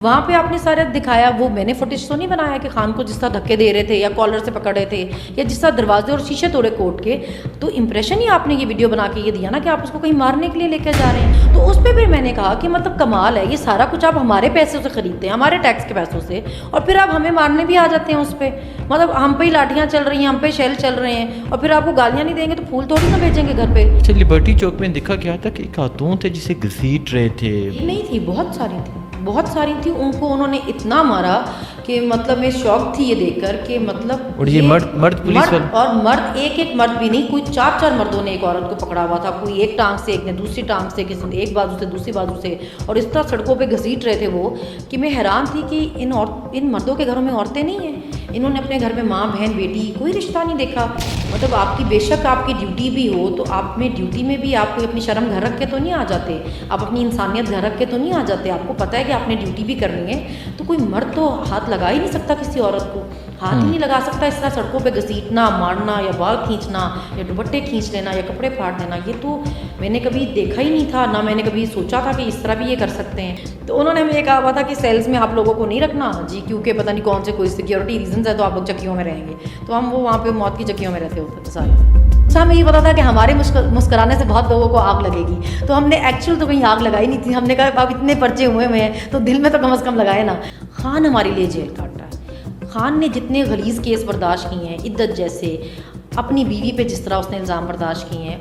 वहाँ पे आपने सारा दिखाया, वो मैंने फुटेज तो नहीं बनाया कि खान को जिस तरह धक्के दे रहे थे या कॉलर से पकड़ रहे थे या जिस तरह दरवाजे और शीशे तोड़े कोर्ट के, तो इम्प्रेशन ही आपने ये वीडियो बना के ये दिया ना कि आप उसको कहीं मारने के लिए लेकर जा रहे हैं। तो उस पर भी मैंने कहा कि मतलब कमाल है, ये सारा कुछ आप हमारे पैसों से खरीदते हैं, हमारे टैक्स के पैसों से, और फिर आप हमें मारने भी आ जाते हैं उस पर। मतलब हम पे ही लाठियाँ चल रही हैं, हम पे शेल चल रहे हैं, और फिर आपको गालियाँ नहीं देंगे तो फूल थोड़ी ना भेजेंगे घर पे। अच्छा, लिबर्टी चौक में देखा गया था कि खातून थे जिसे घसीट रहे थे। एक नहीं थी, बहुत सारी थी। उनको उन्होंने इतना मारा कि मतलब मैं शॉक थी ये देखकर कि मतलब, और ये मर्द पुलिस वाले, और मर्द एक मर्द भी नहीं, कोई 4 मर्दों ने एक औरत को पकड़ा हुआ था, कोई एक टांग से, एक ने दूसरी टांग से, किसी ने एक बाजू से दूसरी बाजू से, और इस तरह सड़कों पे घसीट रहे थे वो कि मैं हैरान थी कि इन मर्दों के घरों में औरतें नहीं हैं। इन्होंने अपने घर में माँ बहन बेटी कोई रिश्ता नहीं देखा। मतलब आपकी बेशक आपकी ड्यूटी भी हो तो आप में ड्यूटी में भी आप कोई अपनी शर्म घर रख के तो नहीं आ जाते, आप अपनी इंसानियत घर रख के तो नहीं आ जाते। आपको पता है कि आपने ड्यूटी भी करनी है, तो कोई मर्द तो हाथ लगा ही नहीं सकता किसी औरत को, हाथ ही नहीं लगा सकता इस तरह सड़कों पे घसीटना, मारना, या बाल खींचना, या दुपट्टे खींच लेना, या कपड़े फाड़ देना। ये तो मैंने कभी देखा ही नहीं था, ना मैंने कभी सोचा था कि इस तरह भी ये कर सकते हैं। तो उन्होंने हमें ये कहा हुआ था कि सेल्स में आप लोगों को नहीं रखना जी, क्योंकि पता नहीं कौन से कोई सिक्योरिटी रीजन है, तो आप लोग चक्कियों में रहेंगे। तो हम वो वहाँ पे मौत की चक्कियों में रहते होते थे सारे। हमें ये पता था कि हमारे मुस्कुराने से बहुत लोगों को आग लगेगी, तो हमने एक्चुअल तो कहीं आग लगाई नहीं थी। हमने कहा अब इतने पर्चे हुए हैं तो दिल में तो कम से कम लगाए ना। खान हमारे लिए जेल काट रहा है। खान ने जितने गलीज केस बर्दाश्त किए हैं, इद्दत जैसे, अपनी बीवी पे जिस तरह उसने इल्ज़ाम बर्दाश्त किए हैं,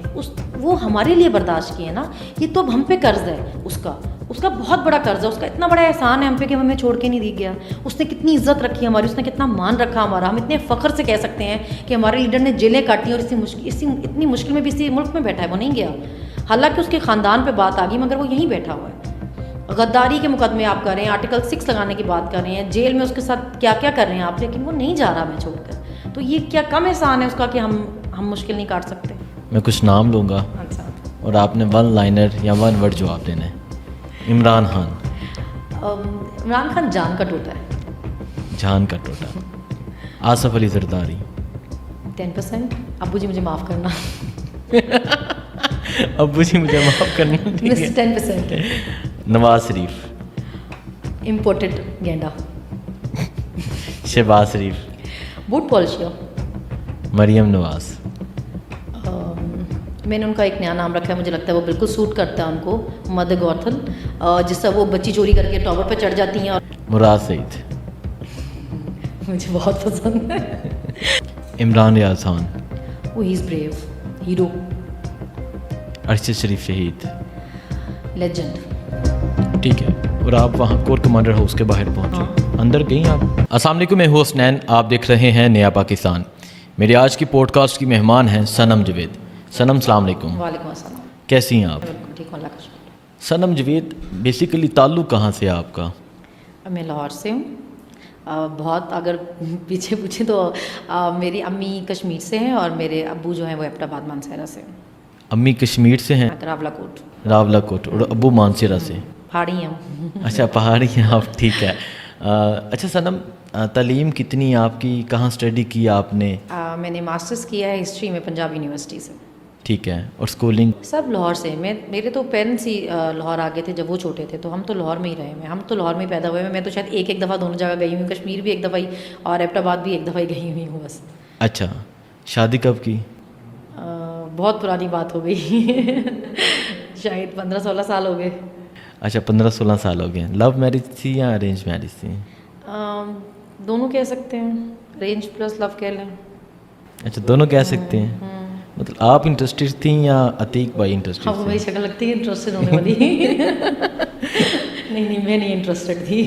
वो हमारे लिए बर्दाश्त किए हैं ना। ये तो अब हम पे कर्ज है उसका बहुत बड़ा कर्ज है, उसका इतना बड़ा एहसान है हम पे कि हमें छोड़ के नहीं दी गया। उसने कितनी इज्जत रखी हमारी, उसने कितना मान रखा हमारा। हम इतने फ़ख्र से कह सकते हैं कि हमारे लीडर ने जेलें काटी, और इतनी मुश्किल में भी इसी मुल्क में बैठा है, वो नहीं गया। हालांकि उसके ख़ानदान पे बात आ गई, मगर वो यहीं बैठा हुआ है। गद्दारी के मुकदमे आप कर रहे हैं, आर्टिकल 6 लगाने की बात कर रहे हैं, जेल में उसके साथ क्या क्या कर रहे हैं आप, लेकिन वो नहीं जा रहा हमें छोड़कर। तो ये क्या कम एहसान है उसका कि हम मुश्किल नहीं काट सकते। मैं कुछ नाम लूँगा और आपने वन लाइनर या वन वर्ड जवाब देना है। इमरान खान। इमरान खान जान का टोटा है। जान का टोटा। आसफ अली जरदारी। 10%। अब्बू जी मुझे माफ़ करना। अब्बू जी मुझे माफ़ करना। 10%। नवाज शरीफ। इम्पोर्टेड गेंडा। शहबाज शरीफ। बूट पॉलिशिया। मरियम नवाज। मैंने उनका एक नया नाम रखा है, मुझे लगता है वो बिल्कुल सूट करता है उनको, मद गौथल, जिससे वो बच्ची चोरी करके टॉवर पर चढ़ जाती हैं। और मुराद सईद। मुझे बहुत पसंद है। इमरान रियाज खान। वो he is brave hero. Arshad Sharif शहीद। लेजेंड। ठीक है, और आप वहाँ कोर कमांडर हाउस के बाहर पहुँचे, अंदर गई आप? अस्सलाम वालेकुम, मैं हूँ हसनैन, आप देख रहे हैं नया पाकिस्तान। मेरे आज की पॉडकास्ट की मेहमान हैं सनम जवेद। सनम अस्सलाम वालेकुम। वालेकुम अस्सलाम। कैसी हैं आप? ठीक हूँ, अल्लाह का शुक्र। सनम जवेद, बेसिकली ताल्लुक़ कहाँ से है आपका? मैं लाहौर से हूँ। बहुत अगर पीछे पूछे तो मेरी अम्मी कश्मीर से हैं और मेरे अब्बू जो हैं वो एबटाबाद मानसहरा से हैं। अम्मी कश्मीर से हैं? रावलाकोट। रावलाकोट। और अब्बू मानसहरा से? पहाड़ी हैं। अच्छा, पहाड़ी हैं आप, ठीक है। अच्छा सनम, तालीम कितनी आपकी, कहाँ स्टडी की आपने? मैंने मास्टर्स किया है हिस्ट्री में पंजाब यूनिवर्सिटी से। ठीक है, और स्कूलिंग? सब लाहौर से। मेरे तो पेरेंट्स ही लाहौर आ गए थे जब वो छोटे थे, तो हम तो लाहौर में ही रहे। हम तो लाहौर में ही पैदा हुए हैं। मैं तो शायद एक दफ़ा दोनों जगह गई हुई हूँ, कश्मीर भी एक दफ़ा ही और एबटाबाद भी एक दफ़ा ही गई हुई हूँ बस। अच्छा, शादी कब की? बहुत पुरानी बात हो गई। शायद 15-16 साल हो गए। अच्छा, 15-16 साल हो गए। लव मैरिज थी या अरेंज मैरिज थी? दोनों कह सकते हैं, अरेंज प्लस लव कह लें। अच्छा, दोनों कह सकते हैं। मतलब आप इंटरेस्टेड थी या अतीक भाई इंटरेस्टेड? हाँ, मेरी शक्ल लगती है इंटरेस्टेड होने वाली। नहीं, मैं नहीं इंटरेस्टेड थी।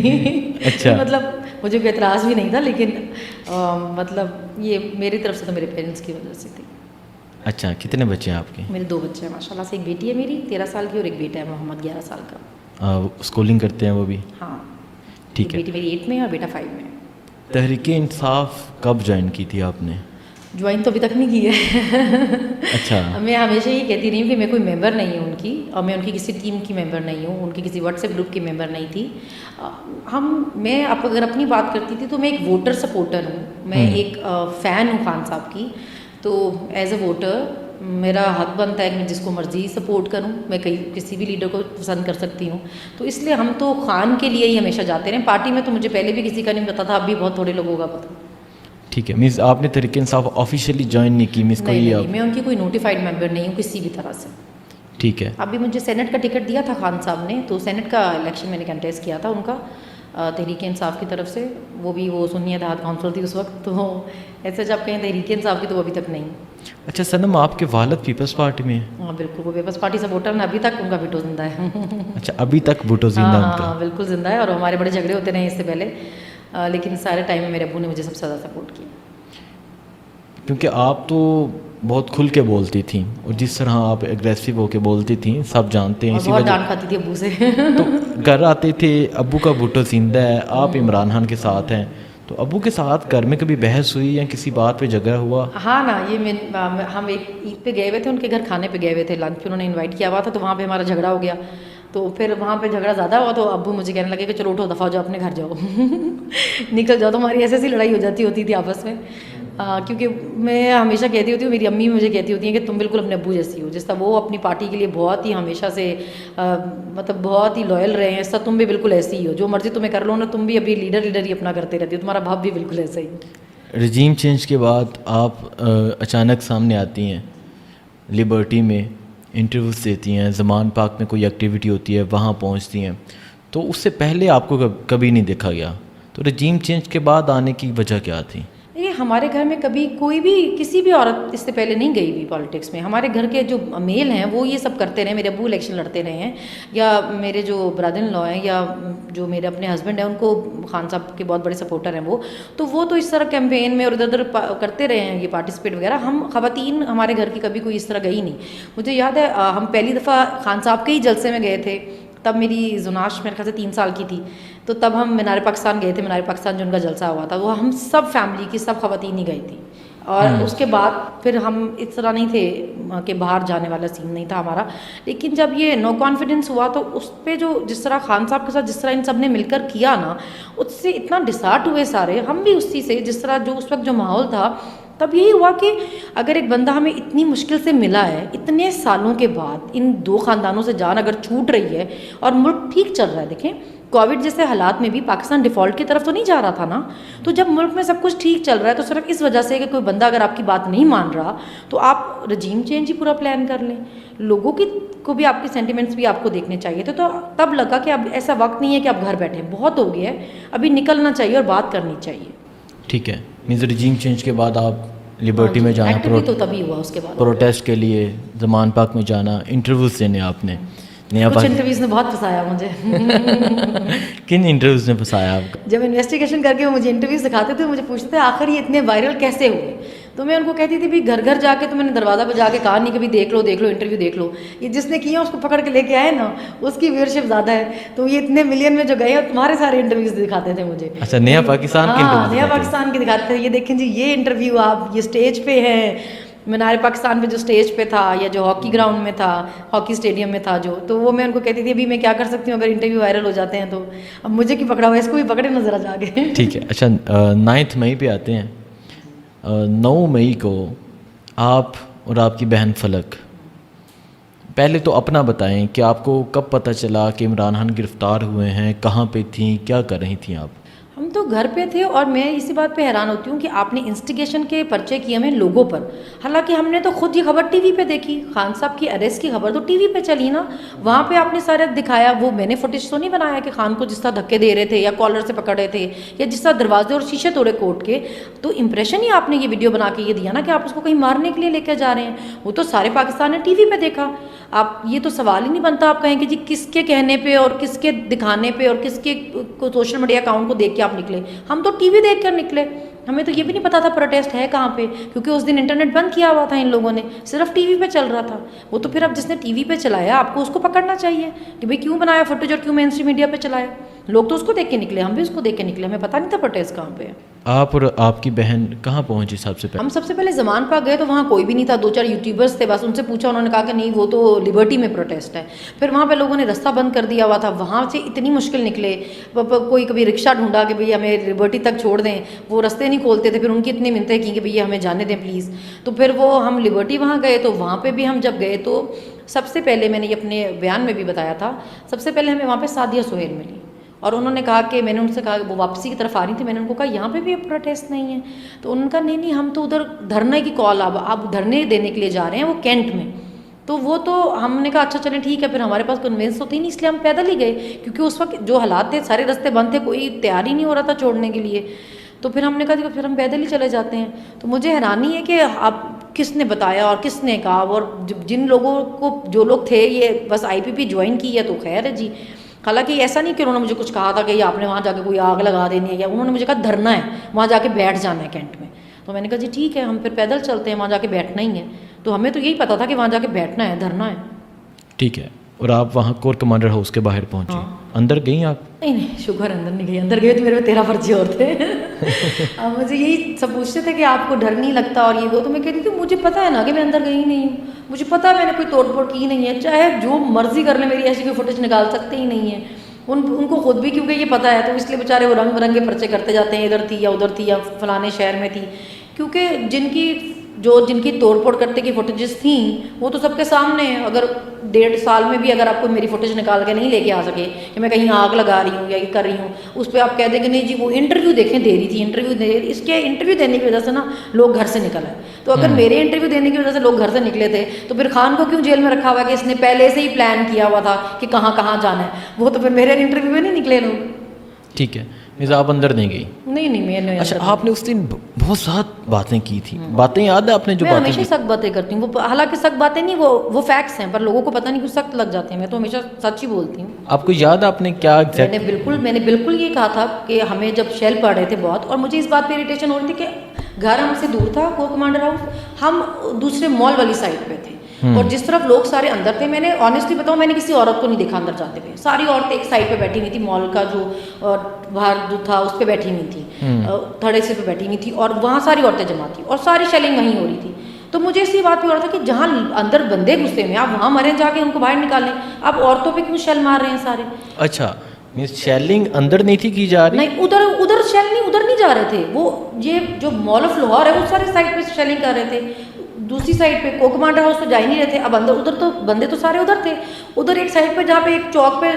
अच्छा। मतलब मुझे कोई एतराज़ भी नहीं था, लेकिन मतलब ये मेरी तरफ से तो मेरे पेरेंट्स की वजह से थी। अच्छा, कितने बच्चे हैं आपके? मेरे 2 बच्चे हैं माशाल्लाह से। एक बेटी है मेरी 13 साल की और एक बेटा है मोहम्मद 11 साल का। स्कूलिंग करते हैं वो भी? हाँ, ठीक है। बेटी मेरी 8 में है और बेटा 5 में है। तहरीक इंसाफ कब ज्वाइन की थी आपने? ज्वाइन तो अभी तक नहीं की है। अच्छा। मैं हमेशा ये कहती रही हूँ कि मैं कोई मेंबर नहीं हूँ उनकी, और मैं उनकी किसी टीम की मेंबर नहीं हूँ, उनकी किसी व्हाट्सएप ग्रुप की मेंबर नहीं थी। मैं अगर अपनी बात करती थी तो मैं एक वोटर सपोर्टर हूँ, मैं एक फ़ैन हूँ खान साहब की। तो एज अ वोटर मेरा हक बनता है कि मैं जिसको मर्ज़ी सपोर्ट करूं, मैं कहीं किसी भी लीडर को पसंद कर सकती हूं। तो इसलिए हम तो खान के लिए ही हमेशा जाते रहे। पार्टी में तो मुझे पहले भी किसी का नहीं पता था, अब भी बहुत थोड़े लोगों का पता। ठीक है, मीन्स आपने तहरीक इंसाफ ऑफिशियली ज्वाइन नहीं की, मीन्स नहीं, कोई नहीं, मैं उनकी कोई नोटिफाइड मेंबर नहीं हूँ किसी भी तरह से। ठीक है। अभी मुझे सेनेट का टिकट दिया था खान साहब ने, तो सेनेट का इलेक्शन मैंने कंटेस्ट किया था उनका तहरीक इंसाफ की तरफ से। वो भी वो सुन्नी इत्तेहाद काउंसिल थी उस वक्त, तो ऐसे जब कहें तहरीक इंसाफ की तो वो अभी तक नहीं। अच्छा सनम, आपके वालिद पीपल्स पार्टी में है? हाँ बिल्कुल, वो पीपल्स पार्टी सपोर्टर है, अभी तक उनका भुट्टो जिंदा है। अच्छा, अभी तक भुट्टो जिंदा हाँ, उनका? हाँ बिल्कुल जिंदा है, और हमारे बड़े झगड़े होते रहे इससे पहले, लेकिन सारे टाइम में मेरे अब्बू ने मुझे सबसे ज़्यादा सपोर्ट किया। क्योंकि आप तो बहुत खुल के बोलती थी, और जिस तरह आप एग्रेसिव होके बोलती थी सब जानते हैं, और इसी बहुत वजह डांट खाती थी अब्बू से। तो घर आते थे अब्बू का भुट्टो जिंदा है, आप इमरान खान के साथ हैं, तो अब्बू के साथ घर में कभी बहस हुई या किसी बात पे झगड़ा हुआ? हाँ ना, ये हम एक ईद पे गए हुए थे, उनके घर खाने पे गए हुए थे, लंच पे उन्होंने इनवाइट किया हुआ था, तो वहाँ पे हमारा झगड़ा हो गया। तो फिर वहाँ पे झगड़ा ज़्यादा हुआ, तो अब्बू मुझे कहने लगे कि चलो उठो, दफ़ा हो जाओ, अपने घर जाओ। निकल जाओ। तो हमारी ऐसी लड़ाई हो जाती होती थी आपस में। क्योंकि मैं हमेशा कहती होती हूँ, मेरी अम्मी मुझे कहती होती हैं कि तुम बिल्कुल अपने अब्बू जैसी हो। जिस तरह वो अपनी पार्टी के लिए बहुत ही हमेशा से मतलब बहुत ही लॉयल रहे हैं, ऐसा तुम भी बिल्कुल ऐसी ही हो। जो मर्जी तुम्हें कर लो ना, तुम भी अभी लीडर ही अपना करते रहती हो। तुम्हारा भाव भी बिल्कुल ऐसा ही। रजीम चेंज के बाद आप अचानक सामने आती हैं, लिबर्टी में इंटरव्यूज़ देती हैं, ज़मान पार्क में कोई एक्टिविटी होती है वहाँ पहुँचती हैं, तो उससे पहले आपको कभी नहीं देखा गया। तो रजीम चेंज के बाद आने की वजह क्या थी? ये हमारे घर में कभी कोई भी किसी भी औरत इससे पहले नहीं गई हुई पॉलिटिक्स में। हमारे घर के जो मेल हैं वो ये सब करते रहे। मेरे अब्बू इलेक्शन लड़ते रहे हैं, या मेरे जो ब्रदर इन लॉ हैं, या जो मेरे अपने हस्बैंड हैं, उनको खान साहब के बहुत बड़े सपोर्टर हैं वो तो इस तरह कैंपेन में और इधर उधर करते रहे हैं, ये पार्टिसिपेट वगैरह। हम ख़वातीन हमारे घर की कभी कोई इस तरह गई नहीं। मुझे याद है हम पहली दफ़ा खान साहब के ही जलसे में गए थे, तब मेरी जुनाश मेरे ख्याल से 3 साल की थी। तो तब हम मीनार पाकिस्तान गए थे। मीनार पाकिस्तान जो उनका जलसा हुआ था, वो हम सब फैमिली की सब ख़वातीन ही गई थी। और उसके बाद फिर हम इस तरह नहीं थे कि बाहर जाने वाला सीन नहीं था हमारा। लेकिन जब ये नो कॉन्फिडेंस हुआ, तो उस पर जो जिस तरह खान साहब के साथ जिस तरह इन सब ने मिलकर किया ना, उससे इतना डिसार्ट हुए सारे, हम भी उसी से, जिस तरह जो उस वक्त जो माहौल था, तब यही हुआ कि अगर एक बंदा हमें इतनी मुश्किल से मिला है, इतने सालों के बाद, इन 2 ख़ानदानों से जान अगर छूट रही है और मुल्क ठीक चल रहा है। देखें, कोविड जैसे हालात में भी पाकिस्तान डिफ़ॉल्ट की तरफ तो नहीं जा रहा था ना। तो जब मुल्क में सब कुछ ठीक चल रहा है, तो सिर्फ इस वजह से कि कोई बंदा अगर आपकी बात नहीं मान रहा, तो आप रजीम चेंज ही पूरा प्लान कर लें। लोगों की को भी आपके सेंटिमेंट्स भी आपको देखने चाहिए थे। तो तब लगा कि अब ऐसा वक्त नहीं है कि आप घर बैठे, बहुत हो गया है, अभी निकलना चाहिए और बात करनी चाहिए। ठीक है, मीन्स रजीम चेंज के बाद आप लिबर्टी में जाना, तो तभी हुआ उसके बाद प्रोटेस्ट के लिए ज़मान पार्क में जाना, इंटरव्यूज़ देने आपने। कुछ इंटरव्यूज़ ने बहुत फंसाया मुझे। किन इंटरव्यूज़ ने फंसाया आपको? जब इन्वेस्टिगेशन करके वो मुझे इंटरव्यूज़ दिखाते थे, मुझे पूछते थे आखिर ये इतने वायरल कैसे हुए। तो मैं उनको कहती थी भी घर घर जाके, तो मैंने दरवाज़ा पर जाके कहा नहीं, कभी देख लो इंटरव्यू देख लो। ये जिसने किया उसको पकड़ के लेके आए ना, उसकी व्यूअरशिप ज़्यादा है। तो ये इतने मिलियन में जो गए, और तुम्हारे सारे इंटरव्यूज़ दिखाते थे मुझे। अच्छा, नया पाकिस्तान के हाँ, इंटरव्यू नया पाकिस्तान के दिखाते थे। ये देखें जी, ये इंटरव्यू आप ये स्टेज पे हैं, मीनार पाकिस्तान पे जो स्टेज पे था, या जो हॉकी ग्राउंड में था, हॉकी स्टेडियम में था जो, तो वो मैं उनको कहती थी अभी मैं क्या कर सकती हूँ अगर इंटरव्यू वायरल हो जाते हैं तो। अब मुझे क्यों पकड़ा हुआ है, इसको भी पकड़े नजर आ जाके। ठीक है। अच्छा, 9 मई पे आते हैं। 9 मई को आप और आपकी बहन फलक, पहले तो अपना बताएं कि आपको कब पता चला कि इमरान खान गिरफ़्तार हुए हैं, कहाँ पे थी, क्या कर रही थी आप? हम तो घर पे थे, और मैं इसी बात पे हैरान होती हूँ कि आपने इंस्टिगेशन के पर्चे किए हमें लोगों पर। हालांकि हमने तो खुद ये खबर टीवी पे देखी, खान साहब की अरेस्ट की खबर तो टीवी पे चली ना, वहाँ पे आपने सारा दिखाया। वो मैंने फुटेज तो नहीं बनाया कि खान को जिस तरह धक्के दे रहे थे, या कॉलर से पकड़ रहे थे, या जिस तरह दरवाजे और शीशे तोड़े कोर्ट के, तो इंप्रेशन ही आपने ये वीडियो बना के ये दिया ना कि आप उसको कहीं मारने के लिए लेकर जा रहे हैं। वो तो सारे पाकिस्तान ने टीवी पे देखा। आप ये तो सवाल ही नहीं बनता आप कहें कि जी किसके कहने पे और किसके दिखाने पे और किसके सोशल मीडिया अकाउंट को देख के आप निकले। हम तो टीवी देख कर निकले, हमें तो ये भी नहीं पता था प्रोटेस्ट है कहाँ पे, क्योंकि उस दिन इंटरनेट बंद किया हुआ था इन लोगों ने, सिर्फ टीवी पे चल रहा था वो। तो फिर अब जिसने टीवी पे चलाया, आपको उसको पकड़ना चाहिए कि भाई क्यों बनाया फुटेज और क्यों मेन स्ट्रीम मीडिया पे चलाया। लोग तो उसको देख के निकले, हम भी उसको देख के निकले, हमें पता नहीं था प्रोटेस्ट कहाँ पे है। आप और आपकी बहन कहाँ पहुंची सबसे पहले? हम सबसे पहले जमान पाक गए तो वहाँ कोई भी नहीं था, 2-4 यूट्यूबर्स थे बस। उनसे पूछा, उन्होंने कहा कि नहीं वो तो लिबर्टी में प्रोटेस्ट है। फिर वहाँ पे लोगों ने रास्ता बंद कर दिया हुआ था, वहाँ से इतनी मुश्किल निकले। कोई कभी रिक्शा ढूंढा कि भैया हमें लिबर्टी तक छोड़ दें, वो रास्ते नहीं खोलते थे। फिर उनकी इतनी मिन्नतें की कि भैया हमें जाने दें प्लीज़। तो फिर वो हम लिबर्टी वहाँ गए, तो वहाँ पर भी हम जब गए तो सबसे पहले मैंने ये अपने बयान में भी बताया था, सबसे पहले हमें वहाँ पर सादिया सोहेल मिली और उन्होंने कहा कि मैंने उनसे कहा, वो वापसी की तरफ आ रही थी, मैंने उनको कहा यहाँ पे भी प्रोटेस्ट नहीं है। तो उनका नहीं हम तो उधर धरने की कॉल, अब आप धरने देने के लिए जा रहे हैं वो कैंट में। तो वो तो हमने कहा अच्छा चलें ठीक है। फिर हमारे पास कन्वेंस तो थी नहीं, इसलिए हम पैदल ही गए, क्योंकि उस वक्त जो हालात थे सारे रास्ते बंद थे, कोई तैयार ही नहीं हो रहा था छोड़ने के लिए। तो फिर हमने कहा फिर हम पैदल ही चले जाते हैं। तो मुझे हैरानी है कि आप किसने बताया और किसने कहा, और जिन लोगों को, जो लोग थे ये बस IPP ज्वाइन की है तो खैर है जी। हालांकि ऐसा नहीं कि उन्होंने मुझे कुछ कहा था कि आपने वहाँ जाके कोई आग लगा देनी है, या उन्होंने मुझे कहा धरना है, वहाँ जाके बैठ जाना है कैंट में। तो मैंने कहा जी ठीक है, हम फिर पैदल चलते हैं, वहाँ जाके बैठना ही है। तो हमें तो यही पता था कि वहाँ जाके बैठना है, धरना है। ठीक है, और आप वहाँ कोर कमांडर हाउस के बाहर पहुँचे? हाँ। अंदर गई आप? नहीं शुगर अंदर नहीं गई। अंदर गए तो मेरे में 13 पर्चे और थे। अब मुझे यही सब पूछते थे कि आपको डर नहीं लगता और ये वो, तो मैं कहती थी मुझे पता है ना कि मैं अंदर गई नहीं हूँ, मुझे पता है मैंने कोई तोड़फोड़ की नहीं है, चाहे जो मर्जी कर ले, मेरी ऐसी कोई फुटेज निकाल सकते ही नहीं है। उनको खुद भी क्योंकि ये पता है, तो इसलिए बेचारे वो रंग बिरंगे पर्चे करते जाते हैं, इधर थी या उधर थी या फलाने शहर में थी। क्योंकि जिनकी तोड़फोड़ करते की फुटेजेस थी वो तो सबके सामने है। अगर 1.5 साल में भी अगर आपको मेरी फुटेज निकाल के नहीं लेके आ सके कि मैं कहीं आग लगा रही हूँ या ये कर रही हूँ, उस पर आप कह देंगे नहीं जी वो इंटरव्यू देखें दे रही थी, इंटरव्यू दे, इसके इंटरव्यू देने की वजह से ना लोग घर से निकल आए। तो अगर मेरे इंटरव्यू देने की वजह से लोग घर से निकले थे तो फिर खान को क्यों जेल में रखा हुआ है कि इसने पहले से ही प्लान किया हुआ था कि कहाँ कहाँ जाना है? वो तो फिर मेरे इंटरव्यू में नहीं निकले लोग। ठीक है, मीज़ा आप अंदर नहीं गई? नहीं मैंने। अच्छा, आपने उस दिन बहुत सारी बातें की थी, बातें याद है आपने जो बातें? मैं हमेशा सख्त बातें करती हूँ, वो हालांकि सख्त बातें नहीं, वो फैक्ट्स हैं, पर लोगों को पता नहीं क्यों सख्त लग जाते हैं। मैं तो हमेशा सच ही बोलती हूँ। आपको याद है आपने क्या मैंने बिल्कुल ये कहा था कि हमें जब शेल पड़ रहे थे बहुत, और मुझे इस बात पर इरिटेशन हो रही थी कि घर हमसे दूर था कोर कमांडर हाउस, हम दूसरे मॉल वाली साइड पे थे और जिस तरफ लोग सारे अंदर थे, मैंने ऑनेस्टली बताऊं मैंने किसी औरत को नहीं देखा अंदर जाते हुए। सारी औरतें एक साइड पे बैठी हुई थी, मॉल का जो बाहर जो था उस पर बैठी हुई थी, थर्ड AC पे बैठी हुई थी, और वहाँ सारी औरतें जमा थी और सारी शेलिंग वहीं हो रही थी। तो मुझे इसी बात पे हो रहा था कि जहाँ अंदर बंदे घुसे में, आप वहाँ मरे जाके उनको बाहर निकाल लें, आप औरतों पे क्यों शेल मार रहे हैं सारे? अच्छा, मीन्स शेलिंग अंदर नहीं थी की जा रही? नहीं, उधर शेल नहीं, उधर नहीं जा रहे थे वो। ये जो मॉल ऑफ लाहौर है वो सारे साइड पे शेलिंग कर रहे थे, दूसरी साइड पे कोर कमांडर हाउस तो जा ही नहीं रहे थे। अब अंदर उधर तो बंदे तो सारे उधर थे, उधर एक साइड पे जहाँ पे एक चौक पे